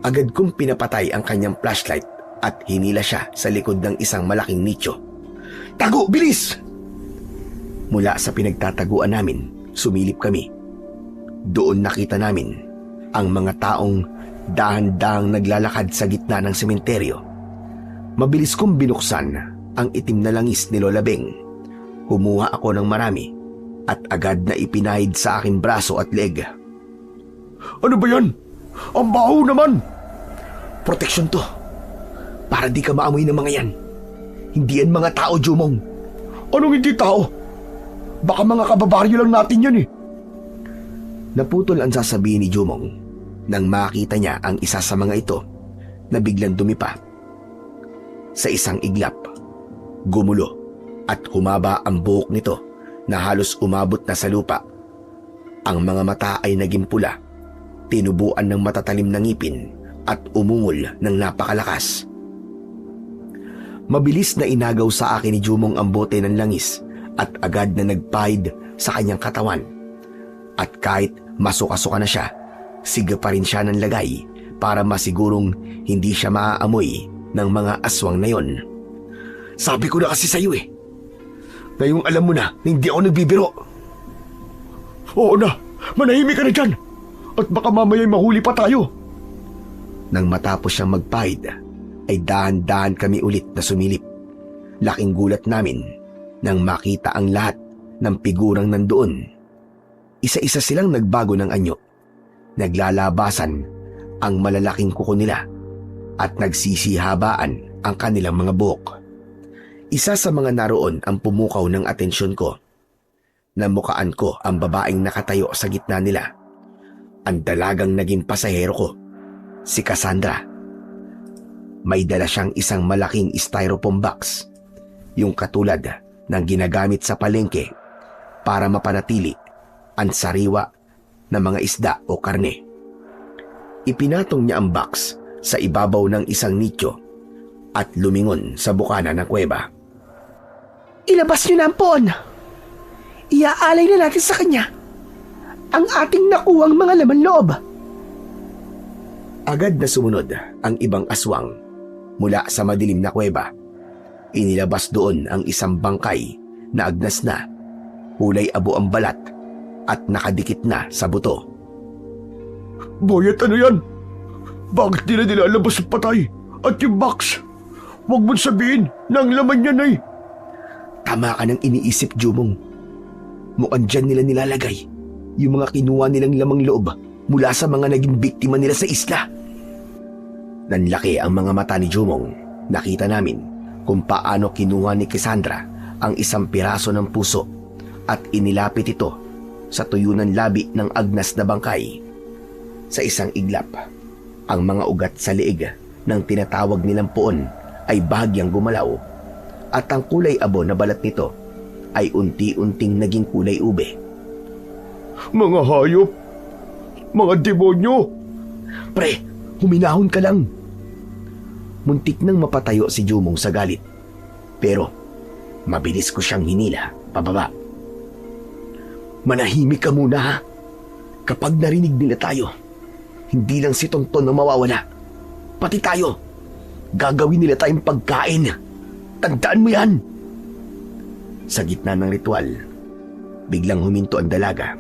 Agad kong pinapatay ang kanyang flashlight at hinila siya sa likod ng isang malaking nicho. Tago! Bilis! Mula sa pinagtataguan namin, sumilip kami. Doon nakita namin ang mga taong dahan-dahang naglalakad sa gitna ng sementeryo. Mabilis kong binuksan ang itim na langis ni Lola Beng. Kumuha ako ng marami at agad na ipinahid sa aking braso at leg. Ano ba yan? Ang baho naman! Proteksyon to. Para di ka maamoy ng mga yan. Hindi yan mga tao, Jumong. Anong hindi tao? Baka mga kababaryo lang natin yan eh. Naputol ang sasabihin ni Jumong nang makita niya ang isa sa mga ito na biglang dumipa. Sa isang iglap, gumulo at humaba ang buhok nito na halos umabot na sa lupa. Ang mga mata ay naging pula, tinubuan ng matatalim na ngipin at umungol ng napakalakas. Mabilis na inagaw sa akin ni Jumong ang bote ng langis at agad na nagpahid sa kanyang katawan. At kahit masuka-suka na siya, siga pa rin siya ng lagay para masigurong hindi siya maaamoy ng mga aswang na yon. Sabi ko na kasi sa'yo eh. Ngayong alam mo na hindi ako nagbibiro. Oo na, manahimik ka na dyan. At baka mamaya'y mahuli pa tayo. Nang matapos siyang magpahid, ay dahan-dahan kami ulit na sumilip. Laking gulat namin nang makita ang lahat ng figurang nandoon. Isa-isa silang nagbago ng anyo. Naglalabasan ang malalaking kuko nila at nagsisihabaan ang kanilang mga buhok. Isa sa mga naroon ang pumukaw ng atensyon ko. Namukaan ko ang babaeng nakatayo sa gitna nila. Ang dalagang naging pasahero ko, si Cassandra. May dala siyang isang malaking styrofoam box, yung katulad ng ginagamit sa palengke para mapanatili ang sariwa ng mga isda o karne. Ipinatong niya ang box sa ibabaw ng isang nicho at lumingon sa bukana ng kuweba. Ilabas niyo na ang poon. Iaalay na natin sa kanya ang ating nakuwang mga laman loob. Agad na sumunod ang ibang aswang mula sa madilim na kuweba. Inilabas doon ang isang bangkay na agnas na, kulay abo ang balat at nakadikit na sa buto. Boyet, ano yan? Bakit nila nilalabas ang patay? At yung box? Huwag mong sabihin na ang laman yan ay... Tama ka ng iniisip, Jumong. Mukhang dyan nila nilalagay yung mga kinuha nilang lamang loob mula sa mga naging biktima nila sa isla. Nanlaki ang mga mata ni Jumong. Nakita namin kung paano kinuha ni Cassandra ang isang piraso ng puso at inilapit ito sa tuyunan labi ng agnas na bangkay. Sa isang iglap, ang mga ugat sa liig ng tinatawag nilang poon ay bahagyang gumalaw at ang kulay abo na balat nito ay unti-unting naging kulay ube. Mga hayop! Mga demonyo! Pre, huminahon ka lang. Muntik nang mapatayo si Jumong sa galit. Pero mabilis ko siyang hinila pababa. Manahimik ka muna ha. Kapag narinig nila tayo, hindi lang si Tonton ang mawawala. Pati tayo. Gagawin nila tayong pagkain. Tandaan mo yan. Sa gitna ng ritual, biglang huminto ang dalaga.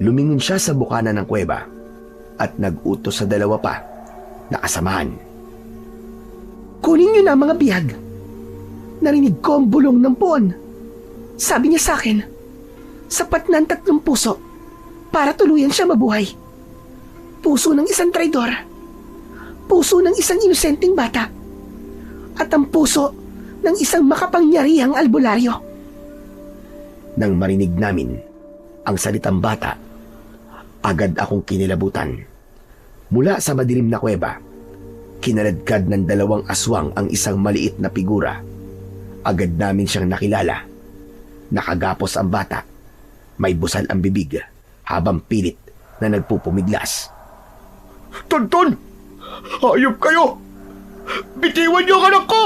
Lumingon siya sa bukana ng kuweba at nag-utos sa dalawa pa na kasamahan. Kunin niyo na ang mga bihag. Narinig ko ang bulong ng poon. Sabi niya sa akin, sapat na ang 3 puso para tuluyan siya mabuhay. Puso ng isang traidor, puso ng isang inosenteng bata, at ang puso ng isang makapangyarihang albularyo. Nang marinig namin ang salitang bata, agad akong kinilabutan. Mula sa madilim na kuweba, kinaladkad ng 2 aswang ang isang maliit na figura. Agad namin siyang nakilala. Nakagapos ang bata. May busal ang bibig habang pilit na nagpupumiglas. Tonton! Hayop kayo! Bitiwan niyo ang anak ko!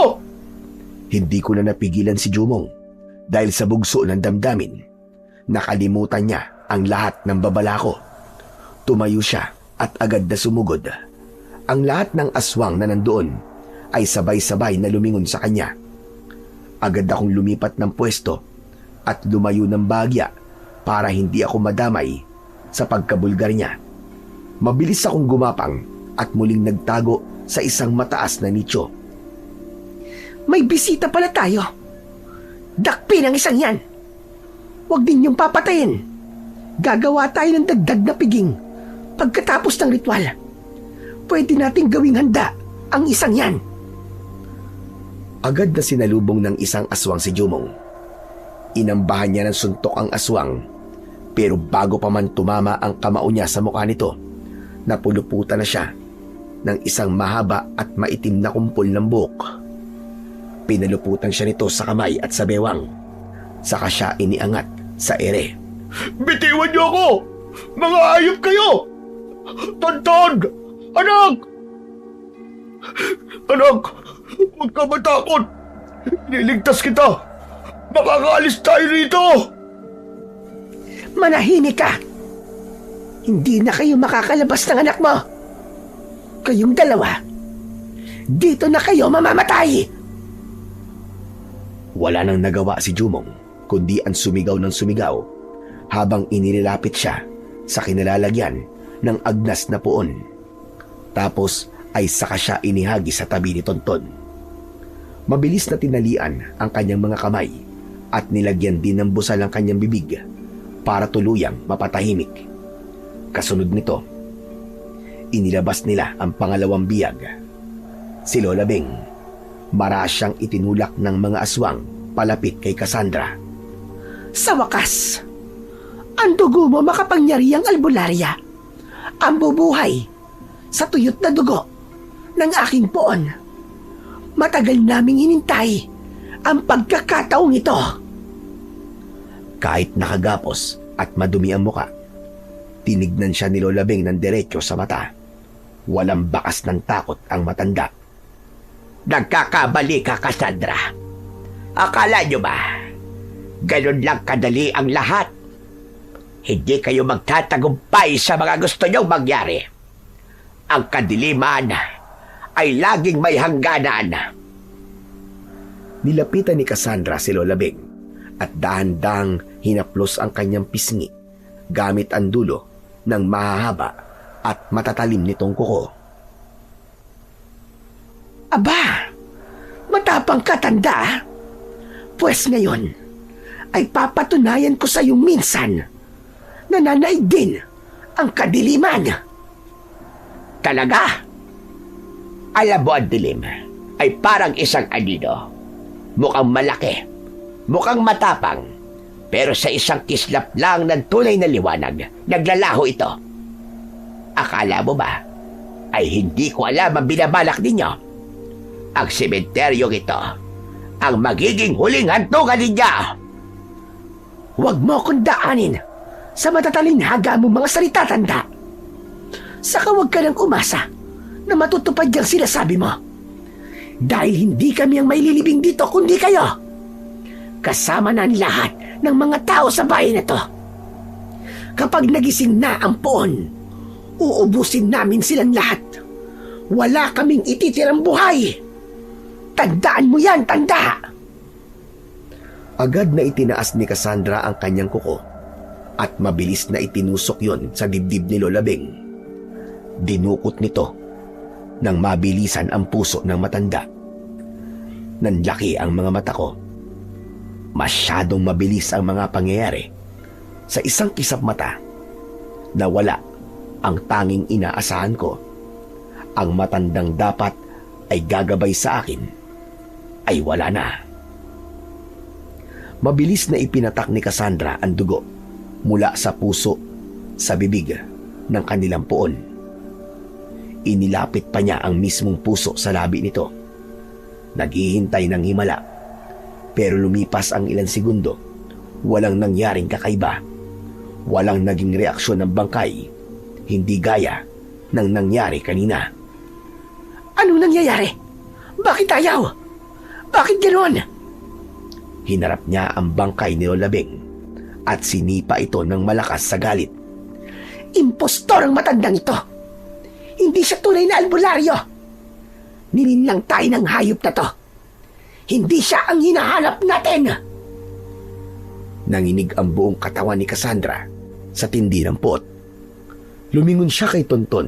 Hindi ko na napigilan si Jumong dahil sa bugso ng damdamin. Nakalimutan niya ang lahat ng babala ko. Tumayo siya at agad na sumugod. Ang lahat ng aswang na nandoon ay sabay-sabay na lumingon sa kanya. Agad akong lumipat ng pwesto at lumayo ng bahagya para hindi ako madamay sa pagkabulgar niya. Mabilis akong gumapang at muling nagtago sa isang mataas na nicho. May bisita pala tayo. Dakpin ang isang yan. Huwag din niyong papatayin. Gagawa tayo ng dagdag na piging pagkatapos ng ritual. Pwede nating gawing handa ang isang yan. Agad na sinalubong ng isang aswang si Jumong. Inambahan niya ng suntok ang aswang, pero bago pa man tumama ang kamao niya sa mukha nito, napuluputan na siya ng isang mahaba at maitim na kumpol ng buhok. Pinaluputan siya nito sa kamay at sa bewang. Saka siya iniangat sa ere. Bitiwan niyo ako! Mga ayop kayo! Tonton! Anak! Anak! Huwag ka matakot! Niligtas kita! Makakaalis tayo rito! Manahimik ka! Hindi na kayo makakalabas ng anak mo! Kayong dalawa, dito na kayo mamamatay! Wala nang nagawa si Jumong kundi ang sumigaw ng sumigaw habang inililapit siya sa kinalalagyan ng agnas na puon. Tapos ay saka siya inihagi sa tabi ni Tonton. Mabilis na tinalian ang kanyang mga kamay at nilagyan din ng busal ang kanyang bibig para tuluyang mapatahimik. Kasunod nito, inilabas nila ang pangalawang biyag. Si Lola Beng, mara siyang itinulak ng mga aswang palapit kay Cassandra. Sa wakas, ang dugo mo makapangyarihang albularya ang bubuhay sa tuyot na dugo ng aking poon. Matagal naming hinintay ang pagkakataong ito. Kahit nakagapos at madumi ang muka, tinignan siya ni Lola Beng ng diretso sa mata. Walang bakas ng takot ang matanda. Nagkakabali ka, Cassandra. Akala nyo ba, ganun lang kadali ang lahat? Hindi kayo magtatagumpay sa mga gusto nyong mangyari. Ang kadiliman ay laging may hangganan. Nilapitan ni Cassandra si Lola Beng at dahan-dahang hinaplos ang kanyang pisngi gamit ang dulo ng mahahaba at matatalim nitong kuko. Aba, matapang katanda. Pwes ngayon ay papatunayan ko sa iyo minsan na nanaig din ang kadiliman. Talaga? Alam mo, ang dilim ay parang isang anino. Mukhang malaki, mukhang matapang, pero sa isang kislap lang ng tunay na liwanag, naglalaho ito. Akala mo ba ay hindi ko alam ang binabalak ninyo? Ang sementeryong ito ang magiging huling hantungan ninyo. Huwag mo akong daanin sa matatalinhaga mo mga salita, tanda. Saka huwag ka nang umasa na matutupad yung sinasabi mo. Dahil hindi kami ang maililibing dito kundi kayo. Kasama na ang lahat ng mga tao sa bahay na to. Kapag nagising na ang poon, uubusin namin silang lahat. Wala kaming ititirang buhay. Tandaan mo yan, tanda! Agad na itinaas ni Cassandra ang kanyang kuko at mabilis na itinusok yon sa dibdib ni Lola Beng. Dinukot nito nang mabilisan ang puso ng matanda. Nanlaki ang mga mata ko. Masyadong mabilis ang mga pangyayari. Sa isang kisap mata, nawala ang tanging inaasahan ko. Ang matandang dapat ay gagabay sa akin ay wala na. Mabilis na ipinatak ni Cassandra ang dugo mula sa puso sa bibig ng kanilang poon. Inilapit pa niya ang mismong puso sa labi nito. Naghihintay ng himala, pero lumipas ang ilang segundo. Walang nangyaring kakaiba. Walang naging reaksyon ng bangkay, hindi gaya ng nangyari kanina. Anong nangyayari? Bakit ayaw? Bakit ganoon? Hinarap niya ang bangkay ni Lola Beng at sinipa ito ng malakas sa galit. Impostor ang matandang ito. Hindi siya tunay na albularyo. Nilinlang tayo ng hayop na to. Hindi siya ang hinahanap natin. Nanginig ang buong katawan ni Cassandra sa tindi ng puot. Lumingon siya kay Tonton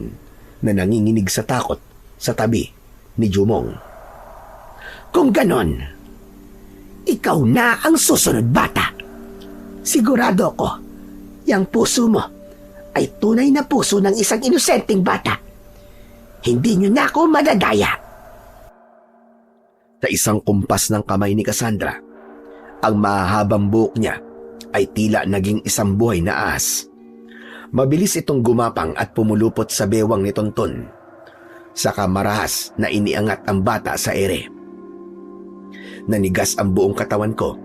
na nanginginig sa takot sa tabi ni Jumong. Kung ganon, ikaw na ang susunod, bata. Sigurado ako, yang puso mo ay tunay na puso ng isang inosenteng bata. Hindi niyo na ako madadaya. Sa isang kumpas ng kamay ni Cassandra, ang mahahabang buhok niya ay tila naging isang buhay na ahas. Mabilis itong gumapang at pumulupot sa bewang ni Tonton. Saka marahas na iniangat ang bata sa ere. Nanigas ang buong katawan ko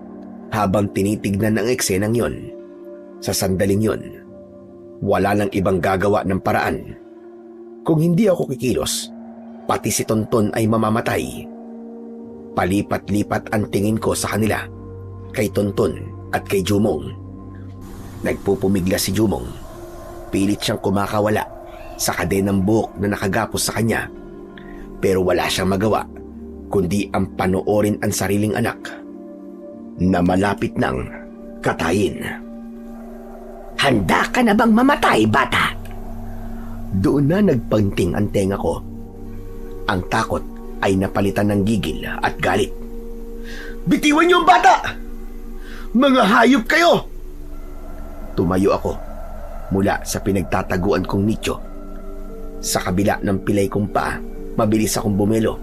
habang tinitignan ang eksenang yon. Sa sandaling yon, wala nang ibang gagawa ng paraan. Kung hindi ako kikilos, pati si Tonton ay mamamatay. Palipat-lipat ang tingin ko sa kanila, kay Tonton at kay Jumong. Nagpupumigla si Jumong. Pilit siyang kumakawala sa kadenang buhok na nakagapos sa kanya. Pero wala siyang magawa kundi ang panoorin ang sariling anak na malapit nang katayin. Handa ka na bang mamatay, bata? Doon na nagpanting ang tenga ko. Ang takot ay napalitan ng gigil at galit. Bitiwan niyo ang bata! Mga hayop kayo! Tumayo ako mula sa pinagtataguan kong nicho. Sa kabila ng pilay kong paa, mabilis akong bumelo.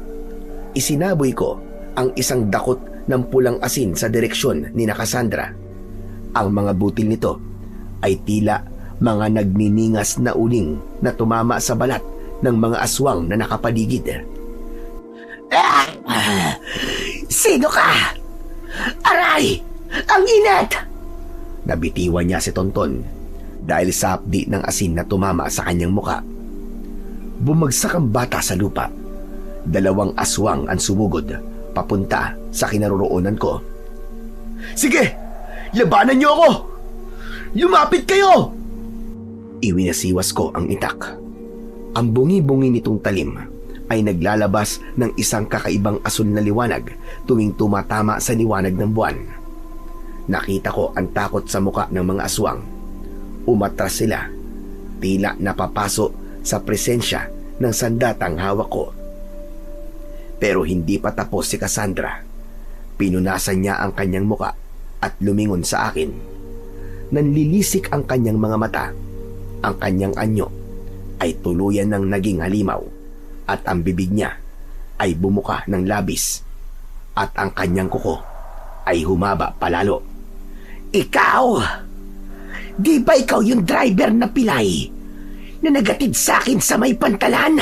Isinaboy ko ang isang dakot ng pulang asin sa direksyon ni Cassandra. Ang mga butil nito ay tila mga nagniningas na uling na tumama sa balat ng mga aswang na nakapaligid. Sino ka? Aray! Ang init! Nabitiwan niya si Tonton dahil sa hapdi ng asin na tumama sa kanyang muka. Bumagsak ang bata sa lupa. 2 aswang ang sumugod papunta sa kinaroroonan ko. Sige! Labanan niyo ako! Lumapit kayo! Iwinasiwas ko ang itak. Ang bungi-bungi nitong talim ay naglalabas ng isang kakaibang asul na liwanag tuwing tumatama sa liwanag ng buwan. Nakita ko ang takot sa muka ng mga aswang. Umatras sila, tila napapaso sa presensya ng sandatang hawak ko. Pero hindi pa tapos si Cassandra. Pinunasan niya ang kanyang muka at lumingon sa akin. Nanlilisik ang kanyang mga mata. Ang kanyang anyo ay tuluyan ng naging halimaw at ang bibig niya ay bumuka ng labis at ang kanyang kuko ay humaba palalo. Ikaw! Di ba ikaw yung driver na pilay na nagatid sa akin sa may pantalan?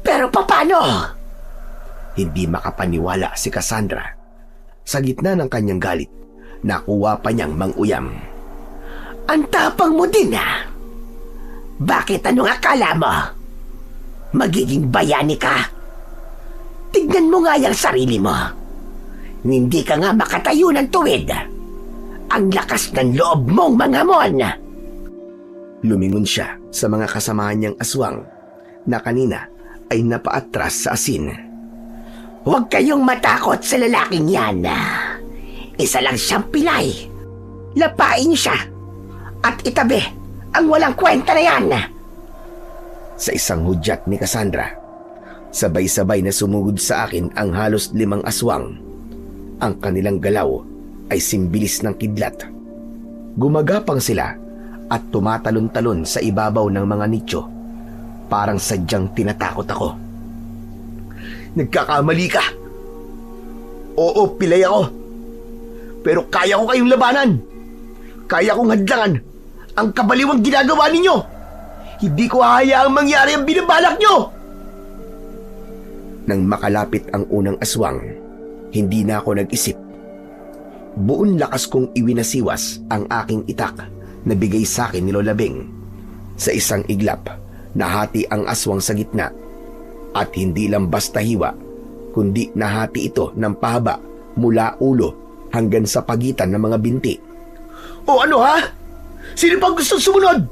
Pero paano? Hindi makapaniwala si Cassandra. Sa gitna ng kanyang galit, nakuha pa niyang manguyam. Ang tapang mo din Bakit anong akala mo? Magiging bayani ka? Tignan mo nga yung sarili mo. Hindi ka nga makatayo ng tuwid. Ang lakas ng loob mong mga mon. Lumingon siya sa mga kasamahan niyang aswang na kanina ay napaatras sa asin. Huwag kayong matakot sa lalaking yan. Isa lang siyang pilay. Lapain siya at itabi ang walang kwenta na yan. Sa isang hudyat ni Cassandra, sabay-sabay na sumugod sa akin ang halos 5 aswang. Ang kanilang galaw ay simbilis ng kidlat. Gumagapang sila at tumatalon-talon sa ibabaw ng mga nicho. Parang sadyang tinatakot ako. Nagkakamali ka! Oo, pilay ako. Pero kaya ko kayong labanan. Kaya kong hadlangan ang kabaliwang ginagawa ninyo. Hindi ko hahayaang mangyari ang binabalak nyo! Nang makalapit ang unang aswang, hindi na ako nag-isip. Buong lakas kong iwinasiwas ang aking itak na bigay sa akin ni Lola Beng. Sa isang iglap, nahati ang aswang sa gitna. At hindi lang basta hiwa, kundi nahati ito ng pahaba mula ulo hanggang sa pagitan ng mga binti. O ano ha? Sino pang gusto sumunod?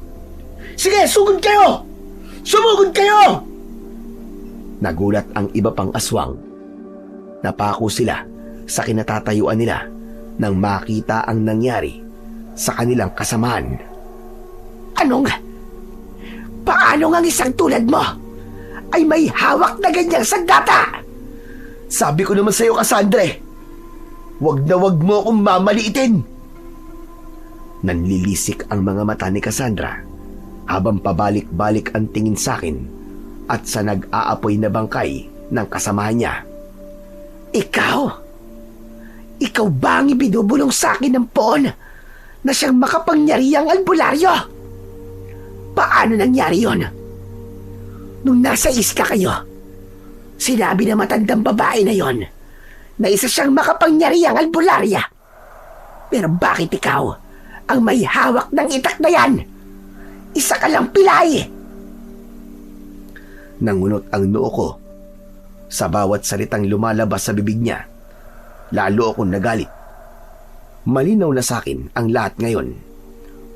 Sige, sugod kayo! Sumugod kayo! Nagulat ang iba pang aswang. Napako sila sa kinatatayuan nila nang makita ang nangyari sa kanilang kasamahan. Paano nga isang tulad mo ay may hawak na ganyang sandata? Sabi ko naman sa'yo, Cassandra, wag na wag mo akong mamaliitin. Nanlilisik ang mga mata ni Cassandra habang pabalik-balik ang tingin sa akin at sa nag-aapoy na bangkay ng kasamahan niya. Ikaw? Ikaw ba ang ibinubulong sa akin ng poon na siyang makapangyarihang albularyo? Paano nangyari yon? Nung nasa isla kayo, sinabi na matandang babae na yon na isa siyang makapangyarihang albularya. Pero bakit ikaw ang may hawak ng itak na yan? Isa ka lang pilay. Nangunot ang noo ko. Sa bawat salitang lumalabas sa bibig niya, lalo akong nagalit. Malinaw na sa akin ang lahat ngayon.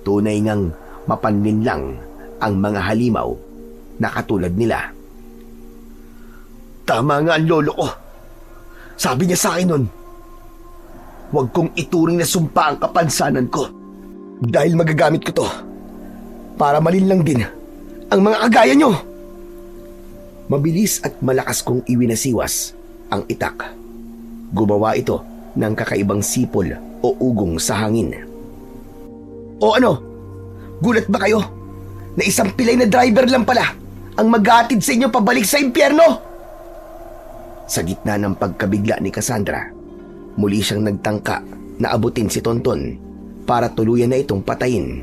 Tunay ngang mapanlinlang ang mga halimaw na katulad nila. Tama nga ang lolo ko. Sabi niya sa akin nun, huwag kong ituring na sumpa ang kapansanan ko. Dahil magagamit ko to para malinlang din ang mga kagaya nyo. Mabilis at malakas kong iwinasiwas ang itak. Gumawa ito ng kakaibang sipol o ugong sa hangin. O ano? Gulat ba kayo na isang pilay na driver lang pala ang maghahatid sa inyo pabalik sa impyerno? Sa gitna ng pagkabigla ni Cassandra, muli siyang nagtangka na abutin si Tonton para tuluyan na itong patayin.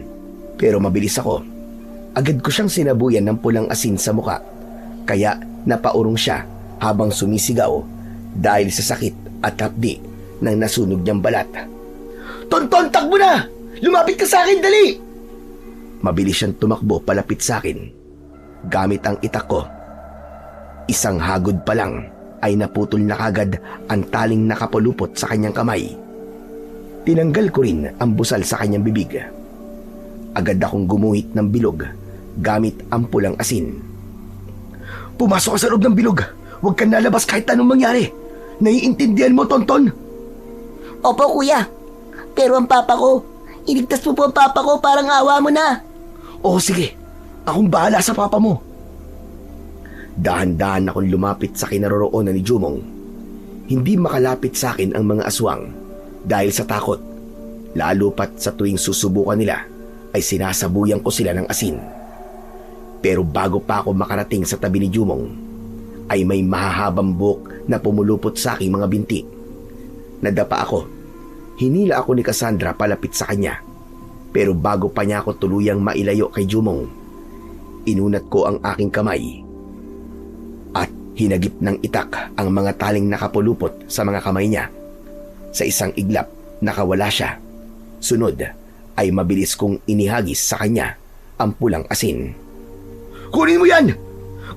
Pero mabilis ako. Agad ko siyang sinabuyan ng pulang asin sa muka, kaya napaurong siya habang sumisigaw dahil sa sakit at hapdi ng nasunog niyang balat. Tonton, takbo na! Lumapit ka sa akin, dali! Mabilis siyang tumakbo palapit sa akin. Gamit ang itak ko. Isang hagod pa lang ay naputol na kagad ang taling nakapulupot sa kanyang kamay. Tinanggal ko rin ang busal sa kanyang bibig. Agad akong gumuhit ng bilog gamit ang pulang asin. Pumasok ka sa loob ng bilog. Huwag kang lalabas kahit anong mangyari. Naiintindihan mo, Tonton? Opo, kuya. Pero ang papa ko, iligtas mo po ang papa ko, parang awa mo na. Oo, sige. Akong bahala sa papa mo. Dahan-dahan akong lumapit sa kinaroroonan ni Jumong. Hindi makalapit sa akin ang mga aswang dahil sa takot. Lalo pat sa tuwing susubukan nila ay sinasabuyan ko sila ng asin. Pero bago pa ako makarating sa tabi ni Jumong, ay may mahahabang buhok na pumulupot sa aking mga binti. Nadapa ako. Hinila ako ni Cassandra palapit sa kanya. Pero bago pa niya ako tuluyang mailayo kay Jumong, inunat ko ang aking kamay at hinagip ng itak ang mga taling nakapulupot sa mga kamay niya. Sa isang iglap, nakawala siya. Sunod ay mabilis kong inihagis sa kanya ang pulang asin. Kunin mo yan!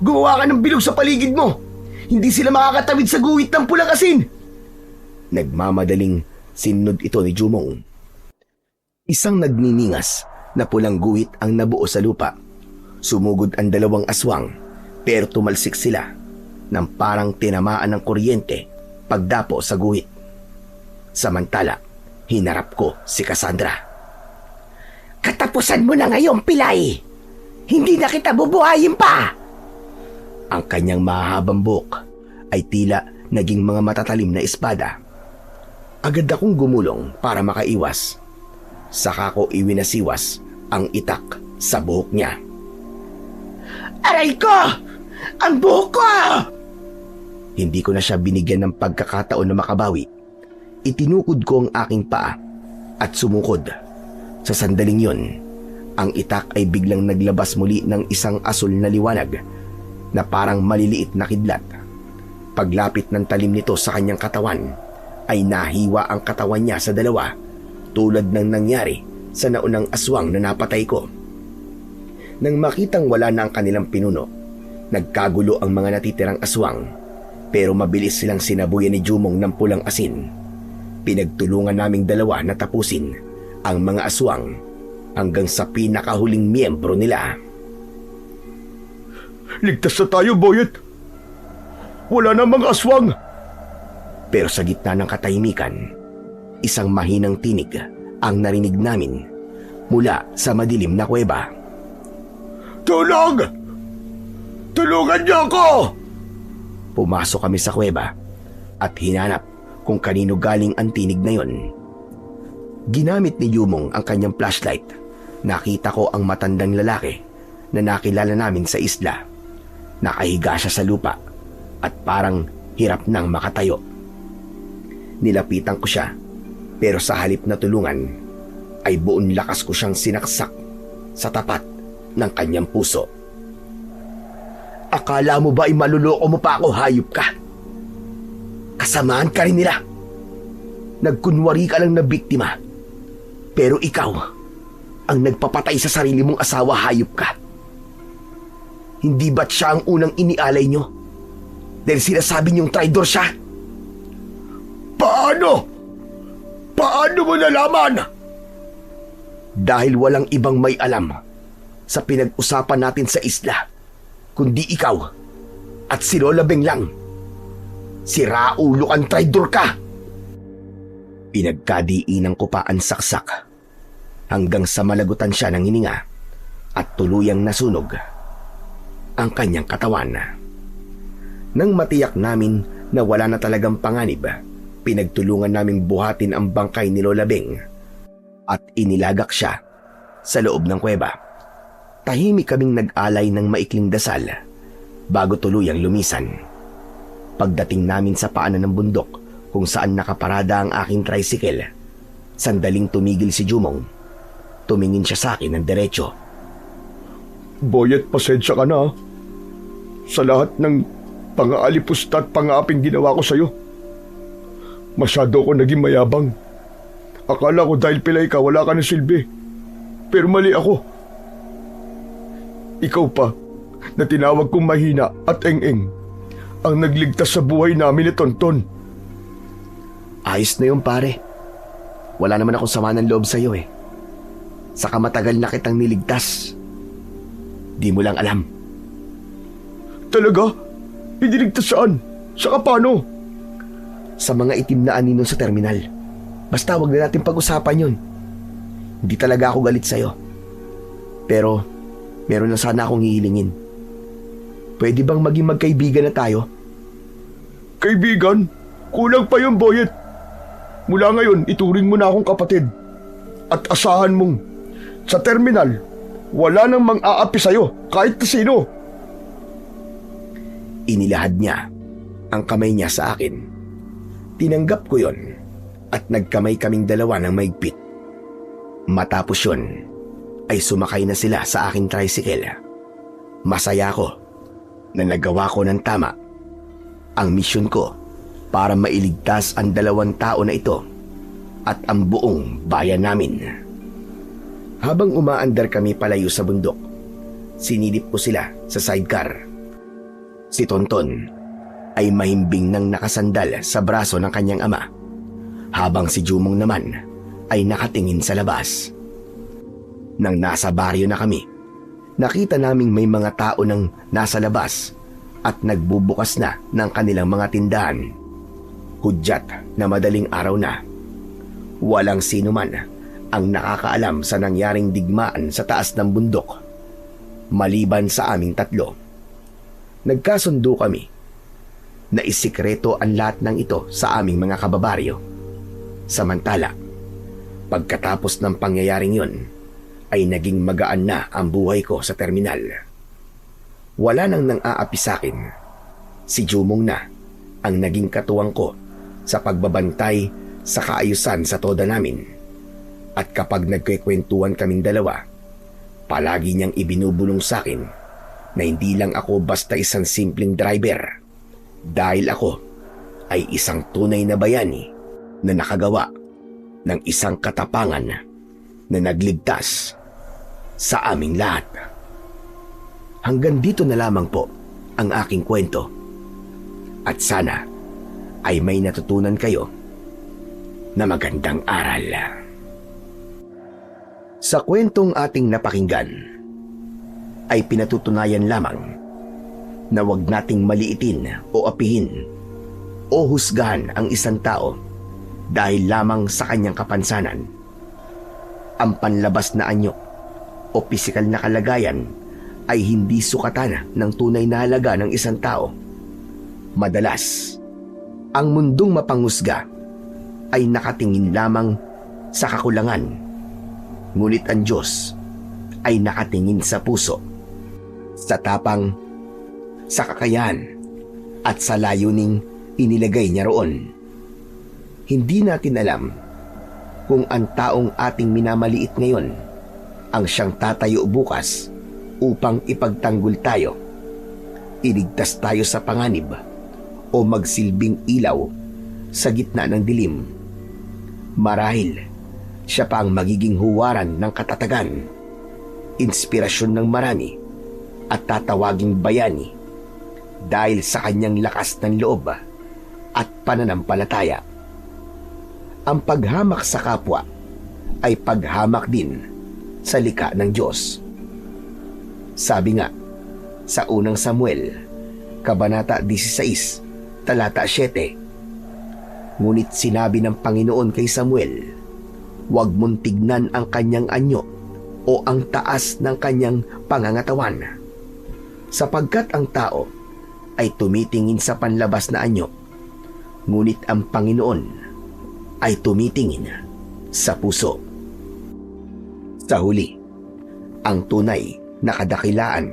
Gumawa ka ng bilog sa paligid mo! Hindi sila makakatawid sa guhit ng pulang asin! Nagmamadaling sinunod ito ni Jumong. Isang nagniningas na pulang guhit ang nabuo sa lupa. Sumugod ang dalawang aswang pero tumalsik sila nang parang tinamaan ng kuryente pagdapo sa guhit. Samantala, hinarap ko si Cassandra. Katapusan mo na ngayon, pilay! Hindi na kita bubuhayin pa! Ang kanyang mahahabang buhok ay tila naging mga matatalim na espada. Agad akong gumulong para makaiwas. Saka ko iwinasiwas ang itak sa buhok niya. Aray ko! Ang buhok ko! Hindi ko na siya binigyan ng pagkakataon na makabawi. Itinukod ko ang aking paa at sumukod. Sa sandaling yon, ang itak ay biglang naglabas muli ng isang asul na liwanag na parang maliliit na kidlat. Paglapit ng talim nito sa kanyang katawan, ay nahiwa ang katawan niya sa dalawa tulad ng nangyari sa naunang aswang na napatay ko. Nang makitang wala na ang kanilang pinuno, nagkagulo ang mga natitirang aswang pero mabilis silang sinabuyan ni Jumong ng pulang asin. Pinagtulungan naming dalawa na tapusin ang mga aswang hanggang sa pinakahuling miyembro nila. Ligtas na tayo, Boyet! Wala na mga aswang! Pero sa gitna ng katahimikan, isang mahinang tinig ang narinig namin mula sa madilim na kuweba. Tulong! Tulungan niyo ako! Pumasok kami sa kuweba at hinanap kung kanino galing ang tinig na yon. Ginamit ni Jumong ang kanyang flashlight. Nakita ko ang matandang lalaki na nakilala namin sa isla. Nakahiga siya sa lupa at parang hirap nang makatayo. Nilapitan ko siya pero sa halip na tulungan ay buong lakas ko siyang sinaksak sa tapat ng kanyang puso. Akala mo ba ay maluloko mo pa ako, hayop ka? Kasamaan ka rin nila. Nagkunwari ka lang na biktima. Pero ikaw, ang nagpapatay sa sarili mong asawa, hayop ka. Hindi ba't siya ang unang inialay nyo? Dahil sinasabi niyong traidor siya? Paano? Paano mo nalaman? Dahil walang ibang may alam sa pinag-usapan natin sa isla, kundi ikaw at si Lola Beng lang. Si Raulo kang traidor ka! Pinagkadiinan ko pa ang saksak hanggang sa malagutan siya ng hininga at tuluyang nasunog ang kanyang katawan. Nang matiyak namin na wala na talagang panganib, pinagtulungan naming buhatin ang bangkay ni Lola Beng at inilagak siya sa loob ng kuweba. Tahimik kaming nag-alay ng maikling dasal bago tuluyang lumisan. Pagdating namin sa paanan ng bundok kung saan nakaparada ang aking tricycle, sandaling tumigil si Jumong. Tumingin siya sa akin ng diretso. Boyet, pasensya ka na. Sa lahat ng pang-aalipusta at pang-aaping ginawa ko sa'yo. Masyado ko naging mayabang. Akala ko dahil pilay ka, wala ka ng silbi. Pero mali ako. Ikaw pa, na tinawag kong mahina at eng-eng, ang nagligtas sa buhay namin ni Tonton. Ayos na yun, pare. Wala naman akong sama ng loob sa'yo eh. Saka matagal na kitang niligtas. Di mo lang alam. Talaga? Iniligtas saan? Saka paano? Sa mga itim na anino sa terminal. Basta wag na natin pag-usapan yun. Hindi talaga ako galit sa'yo. Pero meron na sana akong hihilingin. Pwede bang maging magkaibigan na tayo? Kaibigan? Kulang pa yun, Boyet. Mula ngayon, ituring mo na akong kapatid. At asahan mong sa terminal, wala nang mang-aapi sa'yo kahit na sino. Inilahad niya ang kamay niya sa akin. Tinanggap ko yon at nagkamay kaming dalawa ng maigpit. Matapos yon ay sumakay na sila sa aking tricycle. Masaya ko na nagawa ko ng tama ang misyon ko para mailigtas ang 2 tao na ito at ang buong bayan namin. Habang umaandar kami palayo sa bundok, sinilip ko sila sa sidecar. Si Tonton ay mahimbing nang nakasandal sa braso ng kanyang ama, habang si Jumong naman ay nakatingin sa labas. Nang nasa baryo na kami, nakita naming may mga tao nang nasa labas at nagbubukas na ng kanilang mga tindahan. Hudyat na madaling araw na. Walang sino man ang nakakaalam sa nangyaring digmaan sa taas ng bundok, maliban sa aming 3. Nagkasundo kami na isikreto ang lahat ng ito sa aming mga kababaryo. Samantala, pagkatapos ng pangyayaring yun, ay naging magaan na ang buhay ko sa terminal. Wala nang nang-aapi sa akin. Si Jumong na ang naging katuwang ko sa pagbabantay sa kaayusan sa toda namin. At kapag nagkikwentuhan kaming dalawa, palagi niyang ibinubulong sa akin na hindi lang ako basta isang simpleng driver, dahil ako ay isang tunay na bayani na nakagawa ng isang katapangan na nagligtas sa aming lahat. Hanggang dito na lamang po ang aking kwento. At sana ay may natutunan kayo na magandang aral. Sa kwentong ating napakinggan, ay pinatutunayan lamang na huwag nating maliitin o apihin o husgahan ang isang tao dahil lamang sa kanyang kapansanan. Ang panlabas na anyo o pisikal na kalagayan ay hindi sukatan ng tunay na halaga ng isang tao. Madalas, ang mundong mapanghusga ay nakatingin lamang sa kakulangan, ngunit ang Diyos ay nakatingin sa puso, sa tapang, sa kakayahan, at sa layuning inilagay niya roon. Hindi natin alam kung ang taong ating minamaliit ngayon ang siyang tatayo bukas upang ipagtanggol tayo, iligtas tayo sa panganib, o magsilbing ilaw sa gitna ng dilim. Marahil, siya pa ang magiging huwaran ng katatagan, inspirasyon ng marami at tatawaging bayani dahil sa kanyang lakas ng loob at pananampalataya. Ang paghamak sa kapwa ay paghamak din sa likha ng Diyos. Sabi nga sa unang Samuel, Kabanata 16, talata 7, ngunit sinabi ng Panginoon kay Samuel, huwag mong tignan ang kanyang anyo o ang taas ng kanyang pangangatawan, sapagkat ang tao ay tumitingin sa panlabas na anyo, ngunit ang Panginoon ay tumitingin sa puso. Sa huli, ang tunay na kadakilaan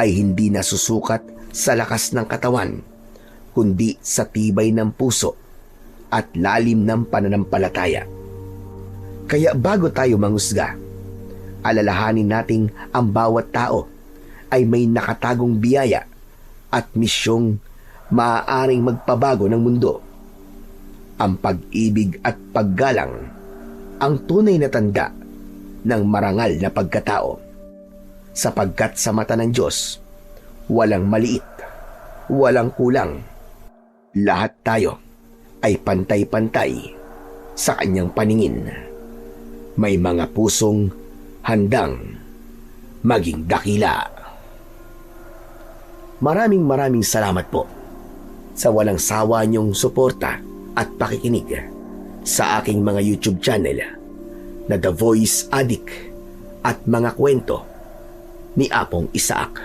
ay hindi nasusukat sa lakas ng katawan, kundi sa tibay ng puso at lalim ng pananampalataya. Kaya bago tayo manghusga, alalahanin nating ang bawat tao ay may nakatagong biyaya at misyong maaaring magpabago ng mundo. Ang pag-ibig at paggalang ang tunay na tanda ng marangal na pagkatao, sapagkat sa mata ng Diyos, walang maliit, walang kulang. Lahat tayo ay pantay-pantay sa kanyang paningin. May mga pusong handang maging dakila. Maraming salamat po sa walang sawa niyong suporta at pakikinig sa aking mga YouTube channel na The Voice Addict at mga kwento ni Apong Isaac.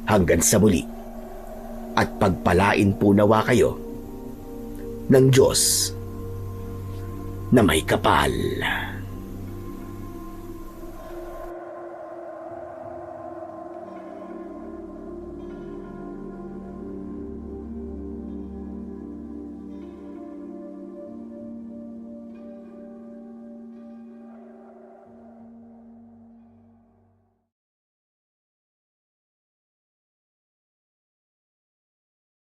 Hanggang sa muli, at pagpalain po nawa kayo ng Diyos na may kapal.